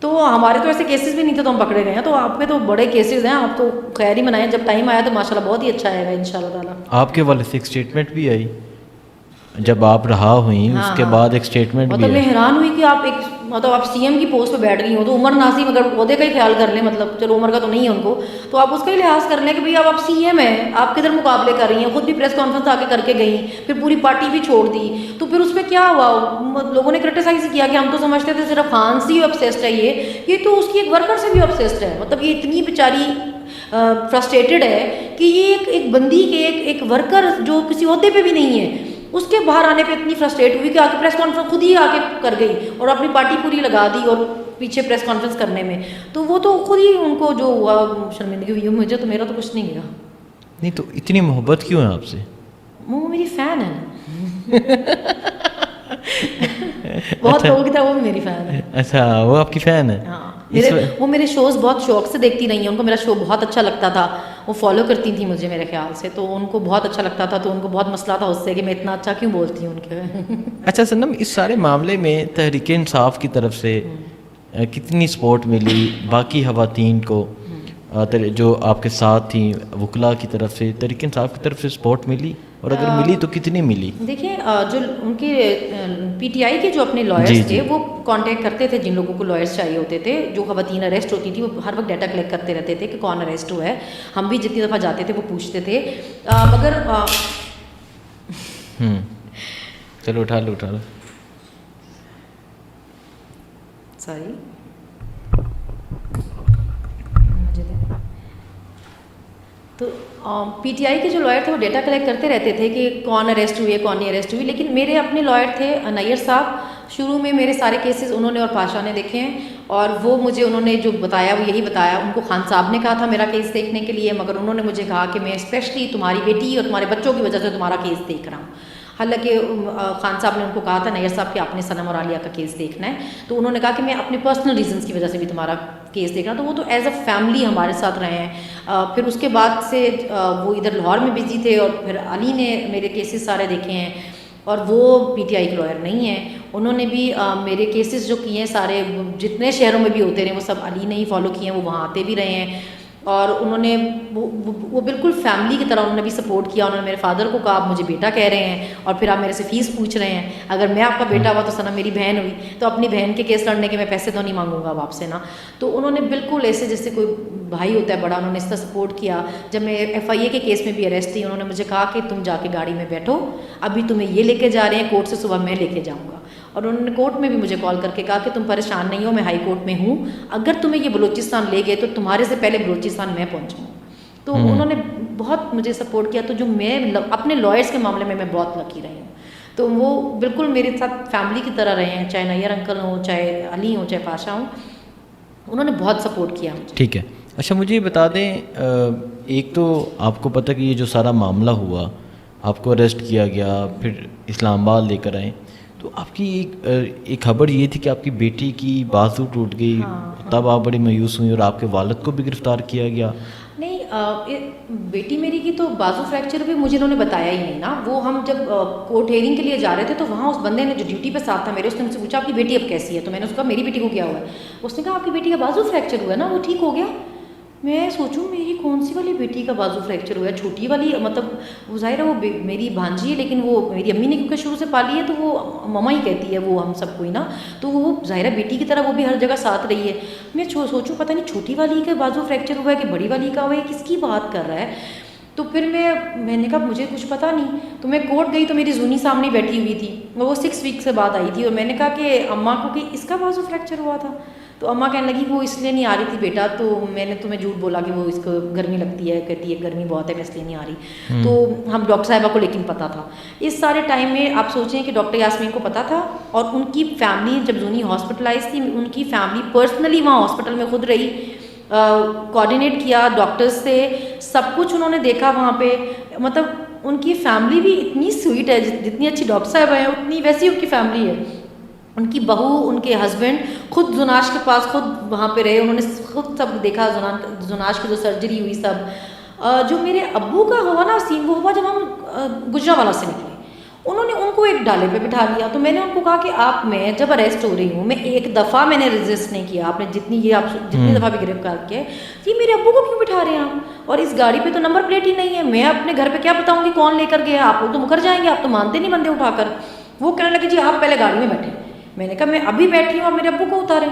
तो हमारे तो ऐसे केसेस भी नहीं थे तो हम पकड़े गए हैं, तो आप में तो बड़े केसेस हैं, आप तो खैर ही मनाएं, जब टाइम आया तो माशाल्लाह बहुत ही अच्छा आएगा इंशाल्लाह ताला। आपके वाले से एक स्टेटमेंट भी आई जब आप रहा हुई, हाँ, उसके हाँ। बाद एक स्टेटमेंट भी मतलब मैं है। हैरान हुई कि आप सीएम की पोस्ट पे बैठ गई हो, तो उमर नासिम अगर ओहदे का ही ख्याल कर लें, मतलब चलो उमर का तो नहीं है उनको, तो आप उसका ही लिहाज कर लें कि भाई अब आप सीएम हैं, आप किधर मुकाबले कर रही हैं, खुद भी प्रेस कॉन्फ्रेंस आके करके गई, फिर पूरी पार्टी भी छोड़ दी, तो फिर उस पर क्या हुआ? लोगों ने क्रिटिसाइज किया कि हम तो समझते थे सिर्फ खान से ही ऑब्सेस्ड है, ये तो उसकी एक वर्कर से भी ऑब्सेस्ड है। मतलब ये इतनी बेचारी फ्रस्ट्रेटेड है कि ये एक बंदी के एक वर्कर जो किसी ओहदे पे भी नहीं है, उसके बाहर आने पे इतनी फ्रस्ट्रेट हुई कि आके प्रेस कॉन्फ्रेंस खुद ही आके कर गई और अपनी पार्टी पूरी लगा दी और पीछे प्रेस कॉन्फ्रेंस करने में, तो वो तो खुद ही उनको जो हुआ शर्मिंदगी हुई। मुझे तो मेरा तो कुछ नहीं गया। नहीं तो इतनी मोहब्बत क्यों है आपसे? वो मेरी फ़ैन है बहुत लोगों की तरह वो भी मेरी फ़ैन है। अच्छा, वो आपकी फ़ैन है? हाँ, वो मेरे शोज़ बहुत शौक से देखती रही हैं, उनको मेरा शो बहुत अच्छा लगता था, वो फॉलो करती थी मुझे मेरे ख्याल से, तो उनको बहुत अच्छा लगता था, तो उनको बहुत मसला था उससे कि मैं इतना अच्छा क्यों बोलती हूँ उनके अच्छा सनम, इस सारे मामले में तहरीक इंसाफ की तरफ से कितनी सपोर्ट मिली बाकी ख़वातीन को, जो आपके साथ थी, वकला की तरफ से, तहरीक इंसाफ की तरफ से सपोर्ट मिली? और अगर मिली तो कितनी मिली? देखिए जो उनके पीटीआई के जो अपने जी, लॉयर्स जी। थे वो कांटेक्ट करते थे, जिन लोगों को लॉयर्स चाहिए होते थे, जो खवातीन अरेस्ट होती थी वो हर वक्त डाटा कलेक्ट करते रहते थे कि कौन अरेस्ट हुआ है। हम भी जितनी दफ़ा जाते थे वो पूछते थे, मगर चलो उठा लो, उठा लो। सॉरी तो पीटीआई के जो लॉयर थे वो डेटा कलेक्ट करते रहते थे कि कौन अरेस्ट हुई है, कौन नहीं अरेस्ट हुई। लेकिन मेरे अपने लॉयर थे नैयर साहब, शुरू में मेरे सारे केसेस उन्होंने और पाशा ने देखे हैं, और वो मुझे उन्होंने जो बताया वो यही बताया। उनको खान साहब ने कहा था मेरा केस देखने के लिए, मगर उन्होंने मुझे कहा कि मैं स्पेशली तुम्हारी बेटी और तुम्हारे बच्चों की वजह से तुम्हारा केस देख रहा हूँ। हालांकि खान साहब ने उनको कहा था नैयर साहब कि आपने सनम और आलिया का केस देखना है, तो उन्होंने कहा कि मैं अपने पर्सनल रीजंस की वजह से भी तुम्हारा केस देखना। तो वो तो एज अ फैमिली हमारे साथ रहे हैं। फिर उसके बाद से वो इधर लाहौर में बिजी थे, और फिर अली ने मेरे केसेस सारे देखे हैं, और वो पीटीआई के लॉयर नहीं हैं। उन्होंने भी मेरे केसेस जो किए हैं सारे, जितने शहरों में भी होते रहे वो सब अली ने ही फॉलो किए हैं, वो वहाँ आते भी रहे हैं, और उन्होंने वो बिल्कुल फैमिली की तरह उन्होंने भी सपोर्ट किया। उन्होंने मेरे फादर को कहा आप मुझे बेटा कह रहे हैं और फिर आप मेरे से फ़ीस पूछ रहे हैं, अगर मैं आपका बेटा हुआ तो सनम मेरी बहन हुई, तो अपनी बहन के केस लड़ने के मैं पैसे तो नहीं मांगूंगा अब आपसे ना। तो उन्होंने बिल्कुल ऐसे जैसे कोई भाई होता है बड़ा, उन्होंने इसका सपोर्ट किया। जब मैं FIA के केस में भी अरेस्ट थी, उन्होंने मुझे कहा कि तुम जाके गाड़ी में बैठो, अभी तुम्हें ये लेके जा रहे हैं कोर्ट से, सुबह मैं लेके जाऊँगा। और उन्होंने कोर्ट में भी मुझे कॉल करके कहा कि तुम परेशान नहीं हो, मैं हाई कोर्ट में हूँ, अगर तुम्हें ये बलूचिस्तान ले गए तो तुम्हारे से पहले बलूचिस्तान मैं पहुँचूँगा। तो उन्होंने बहुत मुझे सपोर्ट किया। तो जो मैं अपने लॉयर्स के मामले में मैं बहुत लकी रही हूँ। तो वो बिल्कुल मेरे साथ फैमिली की तरह रहे हैं, चाहे नैयर अंकल हों, चाहे अली हों, चाहे पाशा हों, उन्होंने बहुत सपोर्ट किया मुझे। ठीक है। अच्छा मुझे ये बता दें, एक तो आपको पता कि ये जो सारा मामला हुआ, आपको अरेस्ट किया गया, फिर इस्लामाबाद लेकर आए, तो आपकी एक खबर ये थी कि आपकी बेटी की बाजू टूट गई। तब आप बड़ी मायूस हुई और आपके वालिद को भी गिरफ्तार किया गया। नहीं, बेटी मेरी की तो बाजू फ्रैक्चर भी मुझे इन्होंने बताया ही नहीं ना। वो हम जब कोर्ट हेयरिंग के लिए जा रहे थे तो वहाँ उस बंदे ने जो ड्यूटी पे साथ था मेरे, उसने मुझसे पूछा आपकी बेटी अब कैसी है, तो मैंने उसका मेरी बेटी को क्या हुआ है, उसने कहा आपकी बेटी का बाजू फ्रैक्चर हुआ है ना, वो ठीक हो गया। मैं सोचूं मेरी कौन सी वाली बेटी का बाजू फ्रैक्चर हुआ है, छोटी वाली, मतलब वो जाहिर है वो मेरी भांजी है, लेकिन वो मेरी अम्मी ने क्योंकि शुरू से पाली है तो वो ममा ही कहती है वो हम सबको ही ना, तो वो जाहिर है बेटी की तरह वो भी हर जगह साथ रही है। मैं सोचूं पता नहीं छोटी वाली का बाजू फ्रैक्चर हुआ है कि बड़ी वाली का हुआ है, किसकी बात कर रहा है। तो फिर मैंने कहा मुझे कुछ पता नहीं। तो मैं कोर्ट गई तो मेरी जूनी सामने बैठी हुई थी, वो 6 वीक से बाद आई थी, और मैंने कहा कि अम्मा को कि इसका बाजू फ्रैक्चर हुआ था। तो अम्मा कहने लगी वो इसलिए नहीं आ रही थी बेटा, तो मैंने तुम्हें झूठ बोला कि वो इसको गर्मी लगती है, कहती है गर्मी बहुत है मैं इसलिए नहीं आ रही। तो हम डॉक्टर साहिबा को लेकिन पता था। इस सारे टाइम में आप सोचें कि डॉक्टर यास्मीन को पता था, और उनकी फैमिली जब जूनी हॉस्पिटलाइज थी, उनकी फैमिली पर्सनली वहाँ हॉस्पिटल में खुद रही, कोऑर्डिनेट किया डॉक्टर्स से, सब कुछ उन्होंने देखा वहाँ पे। मतलब उनकी फैमिली भी इतनी स्वीट है, जितनी अच्छी डॉक्टर साहब हैं उतनी वैसी उनकी फैमिली है। उनकी बहू, उनके हस्बैंड खुद जुनाश के पास खुद वहाँ पे रहे, उन्होंने खुद सब देखा, जुनाश की जो सर्जरी हुई सब। जो मेरे अब्बू का हुआ ना सीन, वो हुआ जब हम गुजरावाला से निकले। उन्होंने उनको एक डाले पे बिठा लिया, तो मैंने उनको कहा कि मैं जब अरेस्ट हो रही हूँ, मैं एक दफ़ा मैंने रेजिस्ट नहीं किया, आपने जितनी दफ़ा भी गिरफ्तार किया, ये मेरे अब्बू को क्यों बिठा रहे हैं आप, और इस गाड़ी पे तो नंबर प्लेट ही नहीं है, मैं अपने घर पे क्या बताऊँगी कौन लेकर गया, आप लोग तो मुकर जाएंगे, आप तो मानते नहीं बंदे उठाकर। वो कहने लगे जी आप पहले गाड़ी में बैठे। मैंने कहा मैं अभी बैठी हूँ, आप मेरे अब्बू को उतारें।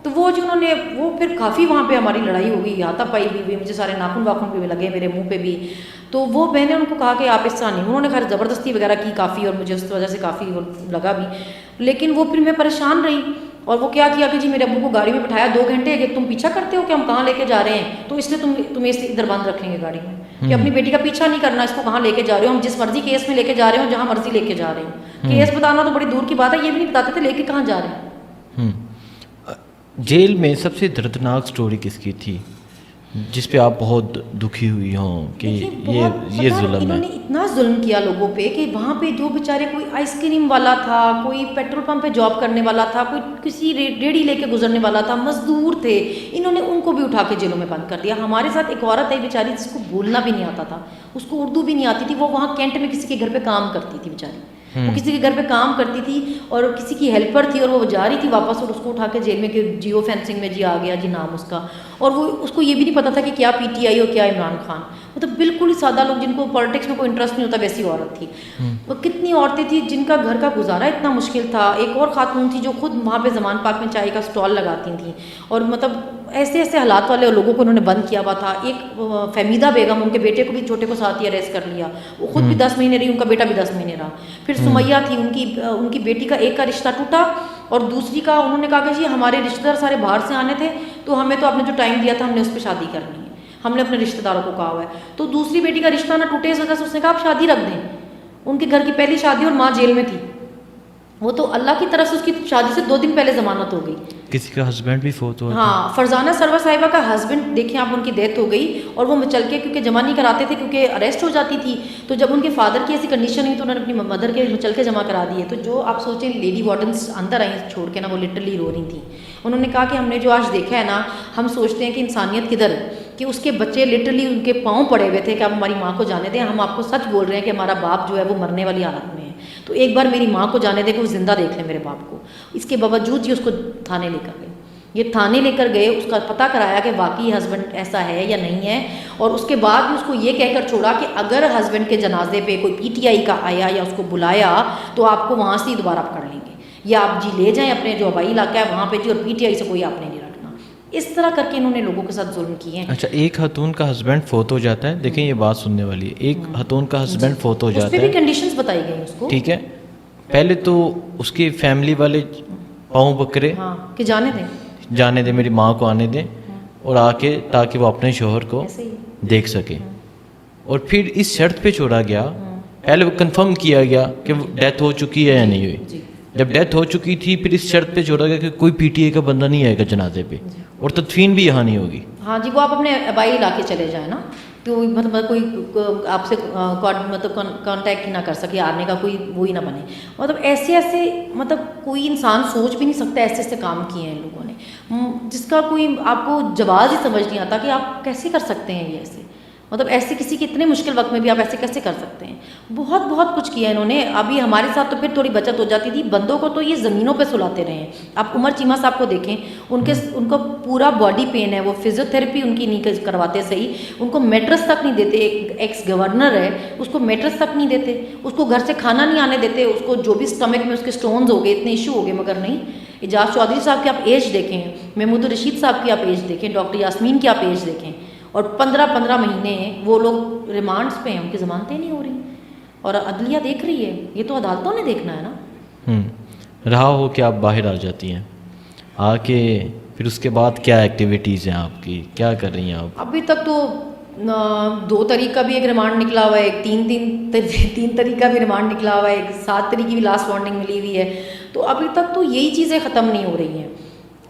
तो वो जो उन्होंने वो फिर काफ़ी वहाँ पे हमारी लड़ाई हो गई, हाथापाई भी हुई, मुझे सारे नाखून वाखून पे भी लगे, मेरे मुंह पे भी। तो वो मैंने उनको कहा कि आप इस तरह नहीं, उन्होंने खैर ज़बरदस्ती वगैरह की काफ़ी, और मुझे उस वजह से काफ़ी लगा भी। लेकिन वो फिर मैं परेशान रही, और वो क्या किया कि जी मेरे अब्बू को गाड़ी में बिठाया 2 घंटे कि तुम पीछा करते हो कि हम कहाँ लेके जा रहे हैं, तो इसलिए तुम्हें इधर बंद रखेंगे गाड़ी में, कि अपनी बेटी का पीछा नहीं करना, इसको कहाँ लेके जा रहे हो, हम जिस मर्जी केस में लेके जा रहे हो, जहाँ मर्जी लेके जा रहे हो। केस बताना तो बड़ी दूर की बात है, ये भी नहीं बताते थे लेके कहाँ जा रहे हैं। जेल में सबसे दर्दनाक स्टोरी किसकी थी जिस पे आप बहुत दुखी हुई हों कि ये जुल्म है? इन्होंने इतना जुल्म किया लोगों पे कि वहाँ पे जो बेचारे, कोई आइसक्रीम वाला था, कोई पेट्रोल पंप पे जॉब करने वाला था, कोई किसी रेडी लेके गुजरने वाला था, मजदूर थे, इन्होंने उनको भी उठा के जेलों में बंद कर दिया। हमारे साथ एक औरत है बेचारी जिसको बोलना भी नहीं आता था, उसको उर्दू भी नहीं आती थी, वो वहाँ कैंट में किसी के घर पे काम करती थी बेचारी, वो किसी के घर पे काम करती थी और किसी की हेल्पर थी और वो जा रही थी वापस और उसको उठा के जेल में कि जियो फेंसिंग में जी आ गया जी नाम उसका। और वो उसको ये भी नहीं पता था कि क्या पीटीआई और क्या इमरान खान, मतलब बिल्कुल ही सादा लोग जिनको पॉलिटिक्स में कोई इंटरेस्ट नहीं होता वैसी औरत थी। वो कितनी औरतें थी जिनका घर का गुजारा इतना मुश्किल था। एक और खातून थी जो खुद वहाँ पे ज़मान पार्क में चाय का स्टॉल लगाती थी और मतलब ऐसे ऐसे हालात वाले लोगों को उन्होंने बंद किया हुआ था। एक फहमीदा बेगम, उनके बेटे को भी छोटे को साथ ही अरेस्ट कर लिया, वो खुद भी 10 महीने रही, उनका बेटा भी 10 महीने रहा। फिर सुमैया थी, उनकी बेटी का एक का रिश्ता टूटा और दूसरी का उन्होंने कहा कि जी हमारे रिश्तेदार सारे बाहर से आने थे तो हमें तो आपने जो टाइम दिया था हमने उस पर शादी करनी है, हमने अपने रिश्तेदारों को कहा हुआ है। तो दूसरी बेटी का रिश्ता ना टूटे इस वजह से उसने कहा आप शादी रख दें। उनके घर की पहली शादी और माँ जेल में थी, वो तो अल्लाह की तरफ से उसकी शादी से 2 दिन पहले जमानत हो गई। किसी का हस्बैंड भी फोत हुआ? हाँ, फरजाना सरवर साहिबा का हस्बैंड देखें आप, उनकी डेथ हो गई और वो चल के क्योंकि जमा नहीं कराते थे क्योंकि अरेस्ट हो जाती थी। तो जब उनके फादर की ऐसी कंडीशन हुई तो उन्होंने अपनी मदर के चल के जमा करा दिए। तो जो आप सोचें लेडी वार्डन्स अंदर आई छोड़ के ना, वो लिटरली रो रही थी। उन्होंने कहा कि हमने जो आज देखा है ना, हम सोचते हैं कि इंसानियत किधर है, कि उसके बच्चे लिटरली उनके पाँव पड़े हुए थे कि आप हमारी माँ को जाने दें, हम आपको सच बोल रहे हैं कि हमारा बाप जो है वो मरने वाली हालत में है, तो एक बार मेरी माँ को जाने दें कि वो जिंदा देख लें मेरे बाप को। इसके बावजूद जी उसको थाने लेकर गए। ये थाने लेकर गए, उसका पता कराया कि वाकई हस्बैंड ऐसा है या नहीं है, और उसके बाद भी उसको ये कहकर छोड़ा कि अगर हस्बैंड के जनाजे पे कोई पीटीआई का आया या उसको बुलाया तो आपको वहाँ से ही दोबारा पकड़ लेंगे, या आप जी ले जाएं अपने जो हवाई इलाका है वहाँ पे जी, और पीटीआई से कोई आपने नहीं रखना। इस तरह करके इन्होंने लोगों के साथ जुल्म किए हैं। अच्छा, एक खातून का हस्बैंड फोत हो जाता है, देखें ये बात सुनने वाली है, एक खातून का हस्बैंड फोत हो उस जाता पे भी है, कंडीशंस बताई गई उसको, ठीक है, पहले तो उसकी फैमिली वाले पाँव पकड़े, हाँ कि जाने दें, जाने दे, मेरी माँ को आने दें और आके, ताकि वो अपने शोहर को ऐसे ही। देख सके। और फिर इस शर्त पे छोड़ा गया, पहले वो कंफर्म किया गया कि डेथ हो चुकी है या नहीं हुई। जी जब डेथ हो चुकी थी फिर इस शर्त पे छोड़ा गया कि कोई पीटीआई का बंदा नहीं आएगा जनाजे पे, और तदफीन भी यहाँ नहीं होगी। हाँ जी, वो आप अपने आबाई इलाके चले जाए ना, तो मतलब कोई आपसे मतलब कांटेक्ट ही ना कर सके, आने का कोई वो ही ना बने। मतलब ऐसे ऐसे, मतलब कोई इंसान सोच भी नहीं सकता ऐसे ऐसे काम किए हैं इन लोगों ने, जिसका कोई आपको जवाब ही समझ नहीं आता कि आप कैसे कर सकते हैं ये ऐसे। मतलब ऐसे किसी के इतने मुश्किल वक्त में भी आप ऐसे कैसे कर सकते हैं। बहुत बहुत कुछ किया इन्होंने। अभी हमारे साथ तो फिर थोड़ी बचत हो जाती थी, बंदों को तो ये ज़मीनों पे सुलाते रहे हैं। आप उमर चीमा साहब को देखें, उनको पूरा बॉडी पेन है, वो फिजियोथेरेपी उनकी नहीं करवाते सही, उनको मेट्रेस तक नहीं देते। एक एक्स गवर्नर है, उसको मेट्रेस तक नहीं देते, उसको घर से खाना नहीं आने देते, उसको जो भी स्टमक में उसके स्टोन्स हो गए, इतने इशू हो गए, मगर नहीं। एजाज चौधरी साहब की आप एज देखें, महमूद रशीद साहब की आप एज देखें, डॉक्टर यास्मीन की आप एज देखें, और 15-15 महीने वो लोग रिमांड्स पे हैं, उनकी ज़मानतें नहीं हो रही, और अदलिया देख रही है। ये तो अदालतों ने देखना है ना। रहा हो कि आप बाहर आ जाती हैं, आके फिर उसके बाद क्या एक्टिविटीज़ हैं आपकी, क्या कर रही हैं आप? अभी तक तो 2 तारीख का भी एक रिमांड निकला हुआ है, एक 3 तारीख का भी रिमांड निकला हुआ है, एक 7 तारीख की भी लास्ट वार्निंग मिली हुई है। तो अभी तक तो यही चीज़ें ख़त्म नहीं हो रही हैं।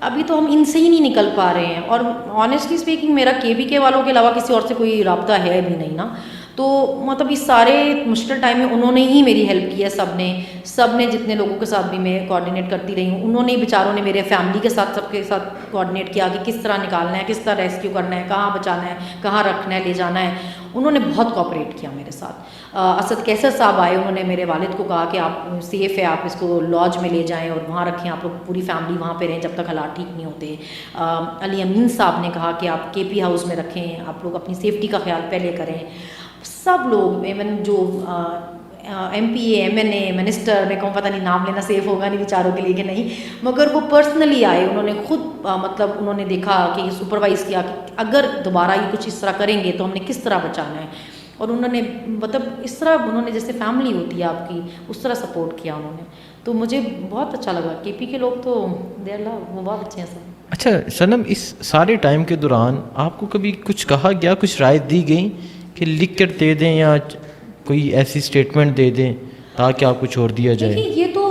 अभी तो हम इनसे ही नहीं निकल पा रहे हैं, और ऑनेस्टली स्पीकिंग मेरा केबीके वालों के अलावा किसी और से कोई राब्ता है भी नहीं ना। तो मतलब इस सारे मुश्किल टाइम में उन्होंने ही मेरी हेल्प की है, सब ने जितने लोगों के साथ भी मैं कोऑर्डिनेट करती रही हूँ, उन्होंने बेचारों ने मेरे फैमिली के साथ सबके साथ कोऑर्डिनेट किया कि किस तरह निकालना है, किस तरह रेस्क्यू करना है, कहाँ बचाना है, कहाँ रखना है, ले जाना है। उन्होंने बहुत कोऑपरेट किया मेरे साथ। असद कैसर साहब आए, उन्होंने मेरे वालिद को कहा कि आप सेफ़ है, आप इसको लॉज में ले जाएं और वहाँ रखें, आप लोग पूरी फैमिली वहाँ पे रहें जब तक हालात ठीक नहीं होते। अली अमीन साहब ने कहा कि आप केपी हाउस में रखें, आप लोग अपनी सेफ्टी का ख्याल पहले करें। सब लोग, इवन जो MP MNA मिनिस्टर, मैं कहूँ पता नहीं नाम लेना सेफ होगा नहीं बेचारों के लिए कि नहीं, मगर वो पर्सनली आए, उन्होंने खुद मतलब उन्होंने देखा कि सुपरवाइज़ किया कि अगर दोबारा ये कुछ इस तरह करेंगे तो हमने किस तरह बचाना है। और उन्होंने मतलब इस तरह, उन्होंने जैसे फैमिली होती है आपकी, उस तरह सपोर्ट किया उन्होंने। तो मुझे बहुत अच्छा लगा। KP के लोग तो देर ला वो बहुत अच्छे हैं सब। अच्छा सनम, इस सारे टाइम के दौरान आपको कभी कुछ कहा गया, कुछ राय दी गई कि लिख कर दे दें या कोई ऐसी स्टेटमेंट दे दें ताकि आपको छोड़ दिया जाए? देखिए ये तो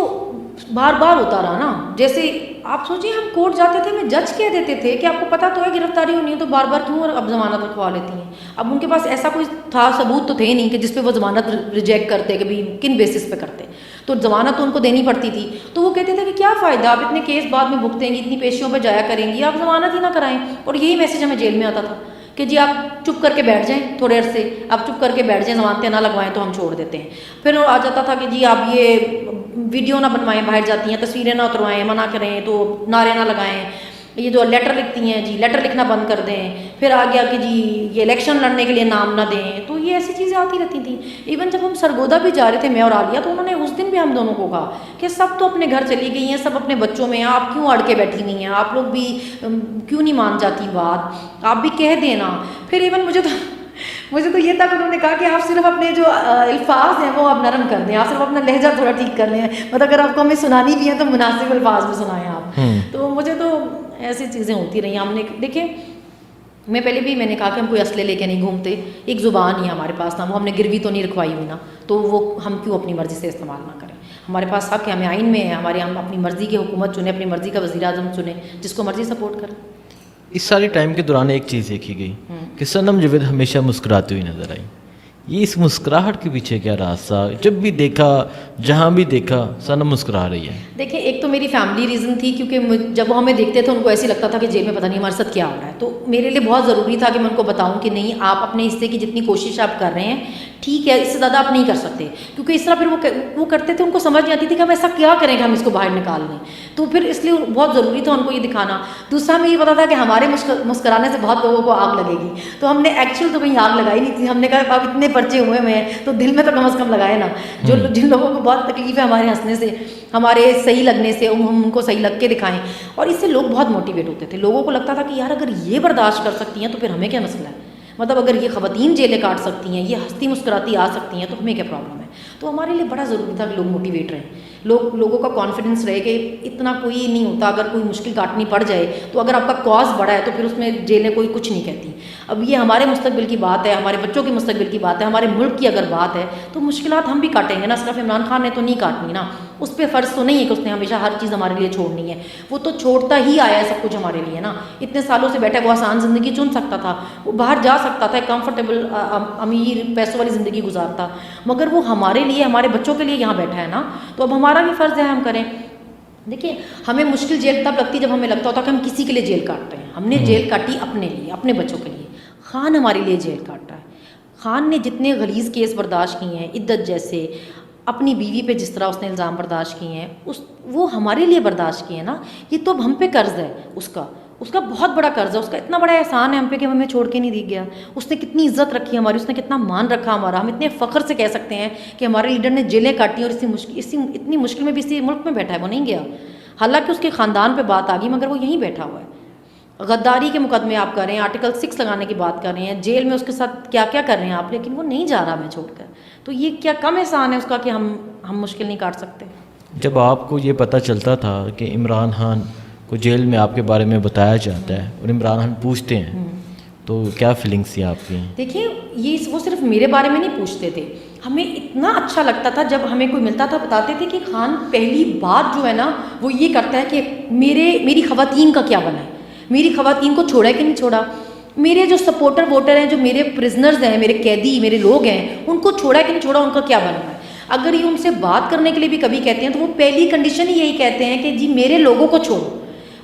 बार बार होता रहा ना। जैसे आप सोचिए, हम कोर्ट जाते थे, हमें जज कह देते थे कि आपको पता तो है गिरफ्तारी होनी है, तो बार बार क्यों और अब जमानत रखवा लेती हैं। अब उनके पास ऐसा कोई था सबूत तो थे नहीं कि जिस पे वो जमानत रिजेक्ट करते, कि भाई किन बेसिस पे करते, तो जमानत तो उनको देनी पड़ती थी। तो वो कहते थे कि क्या फ़ायदा, आप इतने केस बाद में भुगतेंगी, इतनी पेशियों पर जाया करेंगी, आप जमानत ही ना कराएं। और यही मैसेज हमें जेल में आता था कि जी आप चुप करके बैठ जाएं थोड़े अरसे, आप चुप करके बैठ जाएं, ज़मानतें ना लगवाएं तो हम छोड़ देते हैं। फिर आ जाता था कि जी आप ये वीडियो ना बनवाएं, बाहर जाती हैं तस्वीरें ना उतरवाएं, मना करें तो नारे ना लगाएं, ये जो लेटर लिखती हैं जी लेटर लिखना बंद कर दें। फिर आ गया कि जी ये इलेक्शन लड़ने के लिए नाम ना दें। तो ये ऐसी चीज़ें आती रहती थी। इवन जब हम सरगोदा भी जा रहे थे मैं और आलिया, तो उन्होंने उस दिन भी हम दोनों को कहा कि सब तो अपने घर चली गई हैं, सब अपने बच्चों में हैं, आप क्यों अड़ के बैठी हुई हैं, आप लोग भी क्यों नहीं मान जाती बात, आप भी कह देना। फिर इवन मुझे तो ये तक उन्होंने कहा कि आप सिर्फ अपने जो अल्फाज हैं वो आप नरम कर दें, आप सिर्फ अपना लहजा थोड़ा ठीक कर लें, मतलब अगर आपको हमें सुनानी भी है तो मुनासिब अल्फाज में सुनाएं आप। तो मुझे तो ऐसी चीज़ें होती रही। हमने देखिए मैं पहले भी मैंने कहा कि हम कोई असले लेके नहीं घूमते, एक ज़ुबान ही हमारे पास ना, वो हमने गिरवी तो नहीं रखवाई हुई ना, तो वो हम क्यों अपनी मर्ज़ी से इस्तेमाल ना करें। हमारे पास हक है, हमें आइन में है, हमारे हम अपनी मर्ज़ी की हुकूमत चुने, अपनी मर्ज़ी का वज़ीर आज़म चुने, जिसको मर्ज़ी सपोर्ट करें। इस सारे टाइम के दौरान एक चीज़ देखी गई कि सनम जावेद हमेशा मुस्कुराती हुई नज़र आई। ये इस मुस्कुराहट के पीछे क्या राज था? जब भी देखा, जहाँ भी देखा, सनम मुस्कुरा रही है। देखिए एक तो मेरी फैमिली रीज़न थी, क्योंकि जब वो हमें देखते थे उनको ऐसे लगता था कि जेल में पता नहीं हमारे साथ क्या हो रहा है। तो मेरे लिए बहुत ज़रूरी था कि मैं उनको बताऊं कि नहीं, आप अपने हिस्से की जितनी कोशिश आप कर रहे हैं ठीक है, इससे ज़्यादा आप नहीं कर सकते। क्योंकि इस तरह फिर वो करते थे, उनको समझ नहीं आती थी कि हम ऐसा क्या करें कि हम इसको बाहर निकाल लें। तो फिर इसलिए बहुत ज़रूरी था उनको ये दिखाना। दूसरा हमें ये पता था कि हमारे मुस्कुराने से बहुत लोगों को आग लगेगी, तो हमने एक्चुअल तो कहीं आग लगाई नहीं थी। हमने कहा अब इतने पर्चे हुए हैं तो दिल में तो कम से कम लगाए ना। जिन लोगों को बहुत तकलीफ है हमारे हंसने से, हमारे सही लगने से, हम उनको सही लग के दिखाएं। और इससे लोग बहुत मोटिवेट होते थे। लोगों को लगता था कि यार अगर ये बर्दाश्त कर सकती हैं तो फिर हमें क्या मसला है, मतलब अगर ये ख़वातीन जेलें काट सकती हैं, ये हंसती मुस्कुराती आ सकती हैं, तो हमें क्या प्रॉब्लम है। तो हमारे लिए बड़ा ज़रूरी था कि लोग मोटिवेट रहें, लोगों का कॉन्फिडेंस रहे कि इतना कोई नहीं होता। अगर कोई मुश्किल काटनी पड़ जाए तो अगर आपका कॉज बड़ा है तो फिर उसमें जेलें कोई कुछ नहीं कहती। अब ये हमारे मुस्तकबिल की बात है, हमारे बच्चों के मुस्तकबिल की बात है, हमारे मुल्क की अगर बात है तो मुश्किलात हम भी काटेंगे ना। सिर्फ इमरान खान ने तो नहीं काटनी ना, उस पर फ़र्ज़ तो नहीं है कि उसने हमेशा हर चीज़ हमारे लिए छोड़नी है। वो तो छोड़ता ही आया है सब कुछ हमारे लिए ना। इतने सालों से बैठा, वो आसान ज़िंदगी चुन सकता था, वो बाहर जा सकता था, कंफर्टेबल अमीर पैसों वाली ज़िंदगी गुजारता, मगर वो हमारे लिए, हमारे बच्चों के लिए यहाँ बैठा है ना। तो अब हमारा भी फ़र्ज़ है हम करें। देखिए हमें मुश्किल जेल तब लगती जब हमें लगता होता कि हम किसी के लिए जेल काट रहे हैं। हमने जेल काटी अपने लिए, अपने बच्चों के लिए। खान हमारे लिए जेल काट रहा है। खान ने जितने गलीज़ केस बर्दाश्त किए हैं, इद्दत जैसे, अपनी बीवी पे जिस तरह उसने इल्ज़ाम बर्दाश्त किए हैं, वो हमारे लिए बर्दाश्त किए हैं ना। ये तो अब हम पे कर्ज़ है उसका बहुत बड़ा कर्ज़ है, उसका इतना बड़ा एहसान है हम पे कि हमें छोड़ के नहीं दी गया। उसने कितनी इज्जत रखी हमारी, उसने कितना मान रखा हमारा। हम इतने फ़ख्र से कह सकते हैं कि हमारे लीडर ने जेलें काटी और इतनी मुश्किल में भी इसी मुल्क में बैठा है, वो नहीं गया। हालांकि उसके ख़ानदान पे बात आ गई, मगर वो यहीं बैठा हुआ है। गद्दारी के मुकदमे आप कर रहे हैं, आर्टिकल 6 लगाने की बात कर रहे हैं, जेल में उसके साथ क्या क्या कर रहे हैं आप, लेकिन वो नहीं जा रहा हमें छोड़कर। तो ये क्या कम एहसान है उसका कि हम मुश्किल नहीं काट सकते। जब आपको ये पता चलता था कि इमरान खान को जेल में आपके बारे में बताया जाता है और इमरान खान पूछते हैं, तो क्या फीलिंग्स थी आपकी? देखिए ये वो सिर्फ मेरे बारे में नहीं पूछते थे, हमें इतना अच्छा लगता था जब हमें कोई मिलता था, बताते थे कि खान पहली बात जो है ना वो ये करता है कि मेरी ख़वातीन का क्या बना है, मेरी ख़वातीन को छोड़ा है कि नहीं छोड़ा, मेरे जो सपोर्टर वोटर हैं, जो मेरे प्रिजनर्स हैं, मेरे कैदी, मेरे लोग हैं, उनको छोड़ा है कि नहीं छोड़ा, उनका क्या बनना है। अगर ये उनसे बात करने के लिए भी कभी कहते हैं तो वो पहली कंडीशन ही यही कहते हैं कि जी मेरे लोगों को छोड़ो।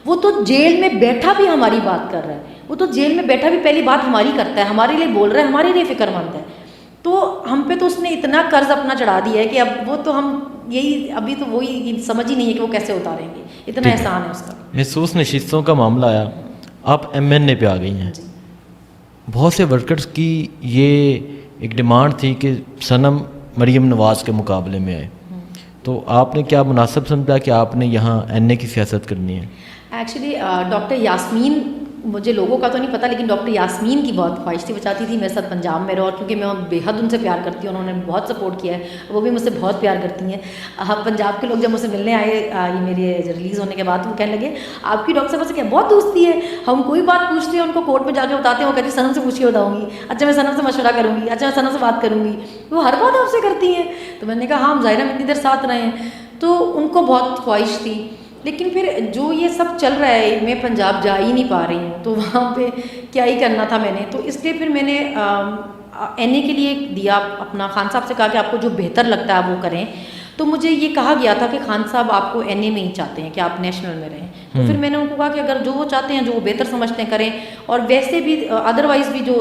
वो तो जेल में बैठा भी हमारी बात कर रहा है, वो तो जेल में बैठा भी पहली बात हमारी करता है, हमारे लिए बोल रहा है, हमारे लिए फ़िक्रमंद है। तो हम पे तो उसने इतना कर्ज अपना चढ़ा दिया है कि अब वो तो हम यही अभी तो वही समझ ही नहीं है कि वो कैसे उतारेंगे, इतना एहसान है उसका। महसूस नशिस्तों का मामला आया, आप MNA पे आ गई हैं। बहुत से वर्कर्स की ये एक डिमांड थी कि सनम मरीम नवाज़ के मुकाबले में आए, तो आपने क्या मुनासिब समझा कि आपने यहाँ NA की सियासत करनी है? एक्चुअली डॉक्टर यास्मीन, मुझे लोगों का तो नहीं पता, लेकिन डॉक्टर यास्मीन की बहुत ख्वाहिश थी, वो चाहती थी मेरे साथ पंजाब में रहो, और क्योंकि मैं बेहद उनसे प्यार करती हूँ, उन्होंने बहुत सपोर्ट किया है, वो भी मुझसे बहुत प्यार करती हैं। पंजाब के लोग जब मुझसे मिलने आए ये मेरे रिलीज़ होने के बाद, वो कहने लगे आपकी डॉक्टर साहब से क्या बहुत दोस्ती है, हम कोई बात पूछते हैं उनको कोर्ट में जाके बताते हैं, वो कहती सनम से पूछ के बताऊँगी, अच्छा मैं सनम से मशवरा करूँगी, अच्छा मैं सनम से बात करूँगी, वो हर बात आपसे करती हैं। तो मैंने कहा हाँ हम ज़ाहिर हम इतनी देर साथ रहे हैं, तो उनको बहुत ख्वाहिश थी। लेकिन फिर जो ये सब चल रहा है, मैं पंजाब जा ही नहीं पा रही हूँ, तो वहाँ पे क्या ही करना था मैंने, तो इसलिए फिर मैंने NA के लिए दिया अपना, खान साहब से कहा कि आपको जो बेहतर लगता है वो करें। तो मुझे ये कहा गया था कि खान साहब आपको एनए में ही चाहते हैं कि आप नेशनल में रहें। तो फिर मैंने उनको कहा कि अगर जो वो चाहते हैं, जो वो बेहतर समझते हैं, करें। और वैसे भी अदरवाइज़ भी जो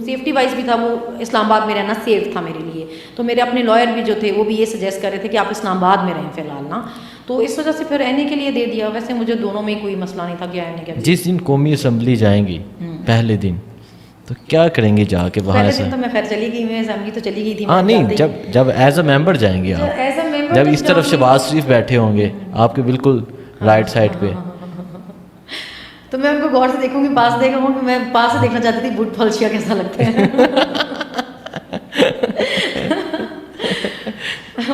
सेफ्टी वाइज भी था, वो इस्लामाबाद में रहना सेफ था मेरे लिए। तो मेरे अपने लॉयर भी जो थे वो भी ये सजेस्ट कर रहे थे कि आप इस्लामाबाद में रहें फ़िलहाल ना। तो इस वजह से फिर एनए के लिए दे दिया। वैसे मुझे दोनों में कोई मसला नहीं था कि एनए के। जिस दिन कौमी असम्बली जाएंगी पहले दिन, तो क्या करेंगे जाके वहाँ पहले से? दिन तो मैं खैर चली गई, मैं असेंबली तो चली गई थी। हाँ नहीं, जब एज अ मेंबर जाएंगे आप, एज अ मेंबर जब इस तरफ शहबाज शरीफ बैठे होंगे आपके बिल्कुल राइट साइड पे, तो मैं उनको गौर से देखूंगी, पास देखूंगी। मैं पास से देखना चाहती थी बूट फलशिया कैसा लगते हैं।